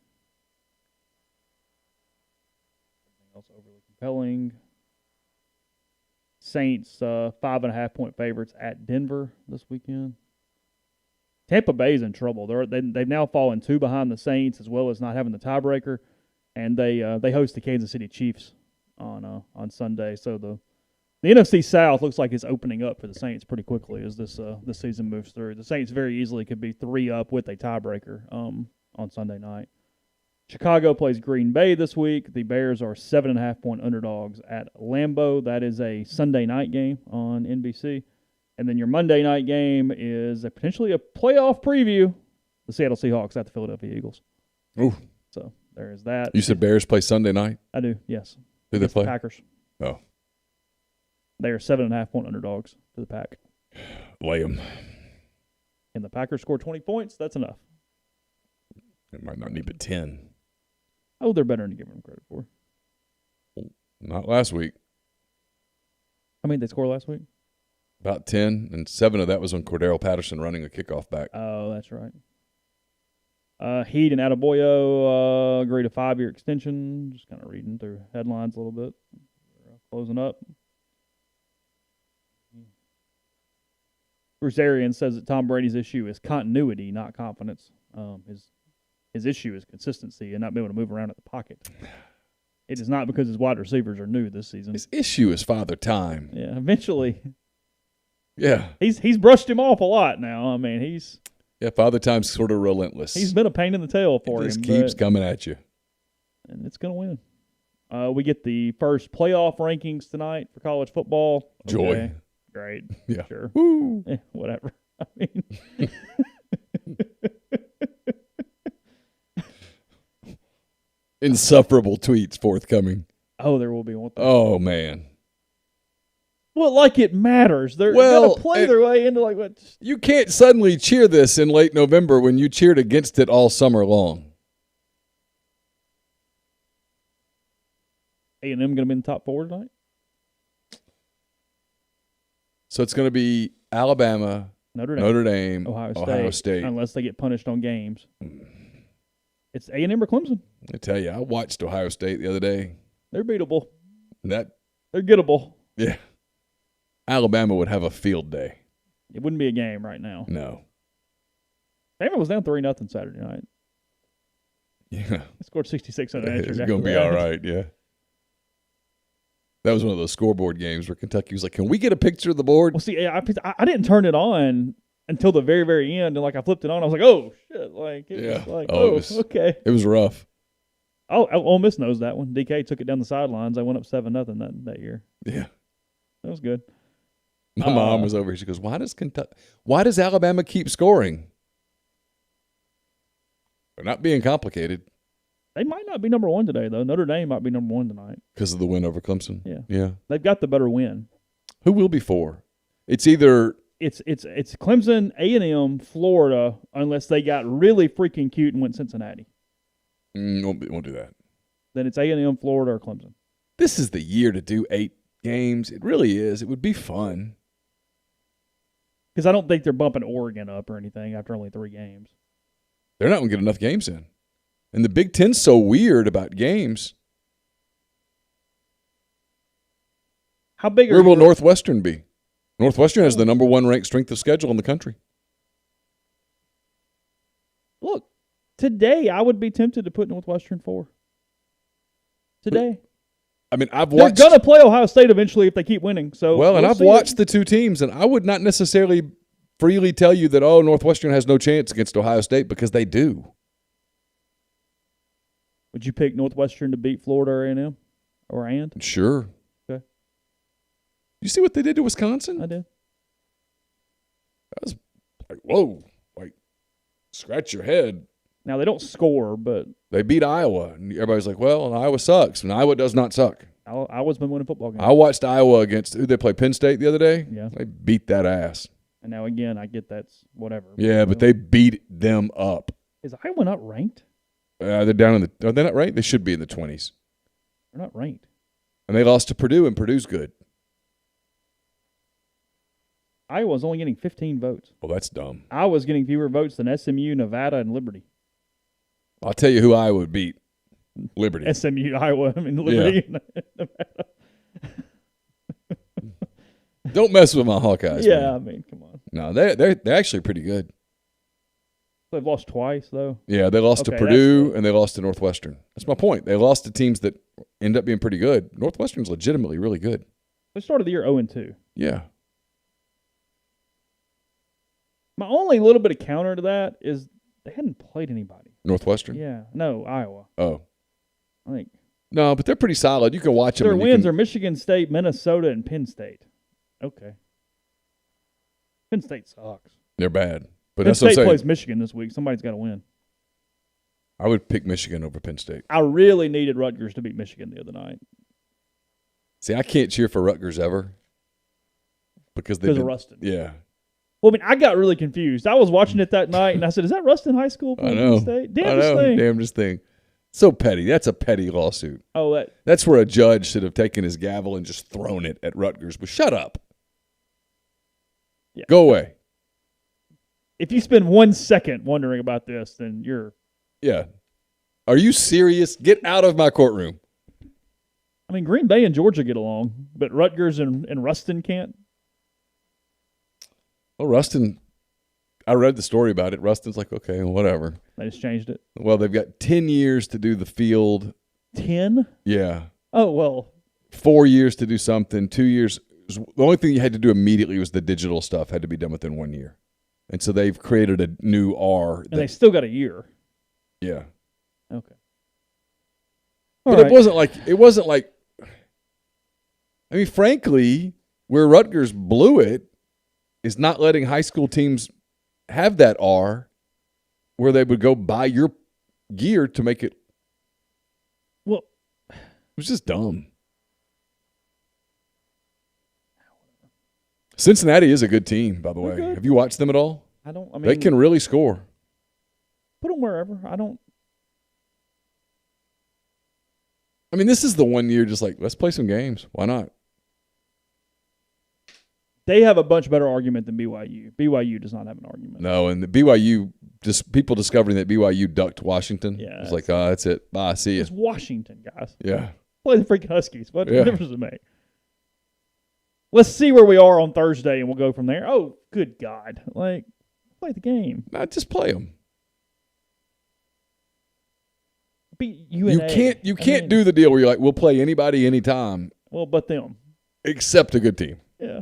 Anything else overly compelling? Saints 5.5 point favorites at Denver this weekend. Tampa Bay's in trouble. They've now fallen 2 behind the Saints, as well as not having the tiebreaker, and they host the Kansas City Chiefs on Sunday. So the NFC South looks like it's opening up for the Saints pretty quickly as this season moves through. The Saints very easily could be 3 up with a tiebreaker on Sunday night. Chicago plays Green Bay this week. The Bears are 7.5 point underdogs at Lambeau. That is a Sunday night game on NBC. And then your Monday night game is potentially a playoff preview. The Seattle Seahawks at the Philadelphia Eagles. Ooh. So there is that. You said Bears play Sunday night? I do, yes. Who they play? The Packers. Oh. They are 7.5 point underdogs to the Pack. Lay them. And the Packers score 20 points. That's enough. It might not need but 10. Oh, they're better than you give them credit for. Not last week. I mean, they scored last week? About 10, and 7 of that was on Cordero Patterson running a kickoff back. Oh, that's right. Heat and Adebayo agreed a 5-year extension. Just kind of reading through headlines a little bit. Closing up. Bruce Arians says that Tom Brady's issue is continuity, not confidence. His issue is consistency and not being able to move around at the pocket. It is not because his wide receivers are new this season. His issue is Father Time. Yeah, eventually. Yeah. He's brushed him off a lot now. I mean, Yeah, Father Time's sort of relentless. he's been a pain in the tail for him. He just keeps coming at you. And it's going to win. We get the first playoff rankings tonight for college football. Joy. Okay, great. Yeah. Sure. Woo. Whatever. I mean, Insufferable tweets forthcoming. oh, there will be one. Oh, man. Well, like it matters. They're Well, going to play their way into like what? You can't suddenly cheer this in late November when you cheered against it all summer long. A&M going to be in the top 4 tonight? So it's going to be Alabama, Notre Dame, Ohio State. unless they get punished on games. It's A&M or Clemson. I tell you, I watched Ohio State the other day. They're beatable. They're gettable. Yeah. Alabama would have a field day. It wouldn't be a game right now. No. Bama was down 3-0 Saturday night. Yeah. They scored 66 on an It's going to be all right, yeah. That was one of those scoreboard games where Kentucky was like, can we get a picture of the board? Well, see, I didn't turn it on until the very, very end. And, like, I flipped it on. I was like, oh, shit. Like, it was like, okay. It was rough. Oh, Ole Miss knows that one. DK took it down the sidelines. I went up 7-0 that year. Yeah. That was good. My mom was over here. She goes, why does Alabama keep scoring? They're not being complicated. They might not be number 1 today, though. Notre Dame might be number 1 tonight. Because of the win over Clemson? Yeah. Yeah. They've got the better win. Who will be 4? It's either It's Clemson, A&M, Florida, unless they got really freaking cute and went Cincinnati. won't do that. Then it's A&M, Florida, or Clemson. This is the year to do 8 games. It really is. It would be fun. Because I don't think they're bumping Oregon up or anything after only 3 games. They're not going to get enough games in. And the Big Ten's so weird about games. How big Where will Northwestern be? Northwestern has the number 1 ranked strength of schedule in the country. Look, today I would be tempted to put Northwestern 4. Today. I mean, I've watched. They're going to play Ohio State eventually if they keep winning. So and I've watched the 2 teams, and I would not necessarily freely tell you that, Northwestern has no chance against Ohio State, because they do. Would you pick Northwestern to beat Florida or A&M? Or and? Sure. Okay. You see what they did to Wisconsin? I did. That was like, whoa. Like, scratch your head. Now, they don't score, but They beat Iowa. And everybody's like, well, Iowa sucks. And Iowa does not suck. Iowa's been winning football games. I watched Iowa against, who they play, Penn State the other day? Yeah. They beat that ass. And now, again, I get that's whatever. Yeah, but they beat them up. Is Iowa not ranked? They're down in the – are they not ranked? They should be in the 20s. They're not ranked. And they lost to Purdue, and Purdue's good. Iowa's only getting 15 votes. Well, that's dumb. Iowa's getting fewer votes than SMU, Nevada, and Liberty. I'll tell you who Iowa would beat. Liberty. SMU, Iowa, Liberty. Yeah. Don't mess with my Hawkeyes. Yeah, man. I mean, come on. No, they're actually pretty good. They've lost twice, though. Yeah, they lost to Purdue and they lost to Northwestern. That's my point. They lost to teams that end up being pretty good. Northwestern's legitimately really good. They started the year 0-2. Yeah. My only little bit of counter to that is they hadn't played anybody. Northwestern? Yeah. No, Iowa. Oh. I think. No, but they're pretty solid. You can watch them. Their wins are Michigan State, Minnesota, and Penn State. Okay. Penn State sucks. They're bad. But Penn that's what I'm State saying. plays Michigan this week. Somebody's got to win. I would pick Michigan over Penn State. I really needed Rutgers to beat Michigan the other night. See, I can't cheer for Rutgers ever. Because of Rustin. Yeah. Well, I mean, I got really confused. I was watching it that night, and I said, is that Rustin High School? I know. State? Damnedest thing. So petty. That's a petty lawsuit. Oh, that's where a judge should have taken his gavel and just thrown it at Rutgers. But shut up. Yeah. Go away. If you spend 1 second wondering about this, then you're. Yeah. Are you serious? Get out of my courtroom. I mean, Green Bay and Georgia get along, but Rutgers and Ruston can't. Well, Ruston, I read the story about it. Ruston's like, okay, whatever. They just changed it. Well, they've got 10 years to do the field. 10? Yeah. Oh, well. 4 years to do something. 2 years. The only thing you had to do immediately was the digital stuff had to be done within 1 year. And so they've created a new R. And they still got a year. Yeah. Okay. But it wasn't like, I mean, frankly, where Rutgers blew it is not letting high school teams have that R where they would go buy your gear to make it. Well, it was just dumb. Cincinnati is a good team, by the way. Good. Have you watched them at all? I mean, they can really score. Put them wherever. I mean, this is the 1 year just like, let's play some games. Why not? They have a much better argument than BYU. BYU does not have an argument. No, and the BYU, just people discovering that BYU ducked Washington. Yeah, it's like, that's it. Bye, see you. It's Washington, guys. Yeah. Play the freaking Huskies. What difference does it make? Let's see where we are on Thursday, and we'll go from there. Oh, good God. Like, play the game. No, just play them. You can't do the deal where you're like, we'll play anybody anytime. Well, but them. Except a good team. Yeah.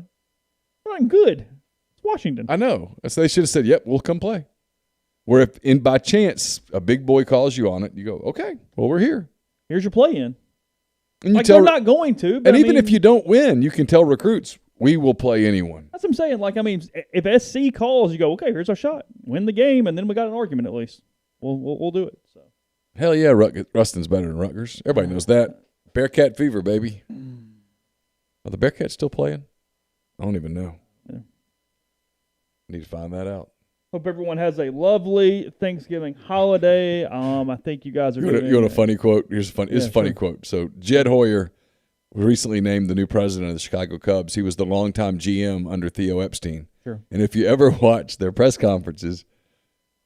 Not good. It's Washington. I know. So they should have said, yep, we'll come play. Where if by chance a big boy calls you on it, you go, okay, well, we're here. Here's your play-in. And like, they're not going to. But and even if you don't win, you can tell recruits, we will play anyone. That's what I'm saying. Like, I mean, if SC calls, you go, okay, here's our shot. Win the game, and then we got an argument at least. We'll do it. So. Hell yeah, Ruston's better than Rutgers. Everybody knows that. Bearcat fever, baby. Are the Bearcats still playing? I don't even know. Yeah. Need to find that out. Hope everyone has a lovely Thanksgiving holiday. I think you guys are doing. You want a funny quote? Here's a funny quote. So Jed Hoyer was recently named the new president of the Chicago Cubs. He was the longtime GM under Theo Epstein. Sure. And if you ever watch their press conferences,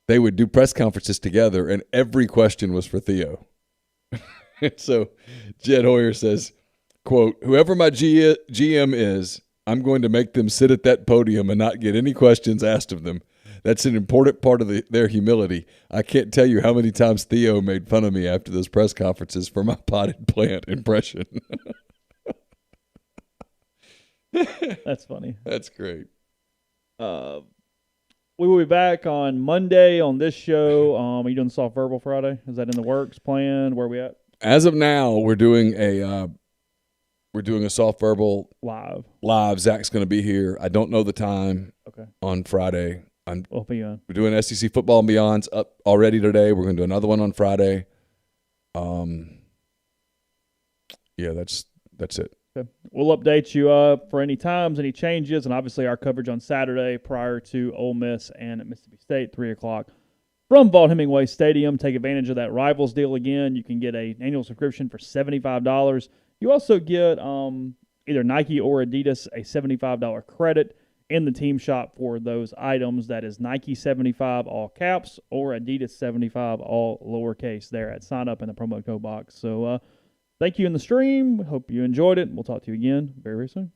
they would do press conferences together, and every question was for Theo. So Jed Hoyer says, quote, whoever my GM is, I'm going to make them sit at that podium and not get any questions asked of them. That's an important part of their humility. I can't tell you how many times Theo made fun of me after those press conferences for my potted plant impression. That's funny. That's great. We will be back on Monday on this show. Are you doing Soft Verbal Friday? Is that in the works, planned? Where are we at? As of now, we're doing a Soft Verbal live. Zach's going to be here. I don't know the time. Okay. On Friday. We'll be on. We're doing SEC Football and Beyond's up already today. We're going to do another one on Friday. Yeah, that's it. Okay. We'll update you for any times, any changes, and obviously our coverage on Saturday prior to Ole Miss and Mississippi State, 3 o'clock from Vaught Hemingway Stadium. Take advantage of that Rivals deal again. You can get an annual subscription for $75. You also get either Nike or Adidas a $75 credit in the team shop for those items. That is Nike 75 all caps or Adidas 75 all lowercase there at sign up in the promo code box. So thank you in the stream. Hope you enjoyed it. We'll talk to you again very, very soon.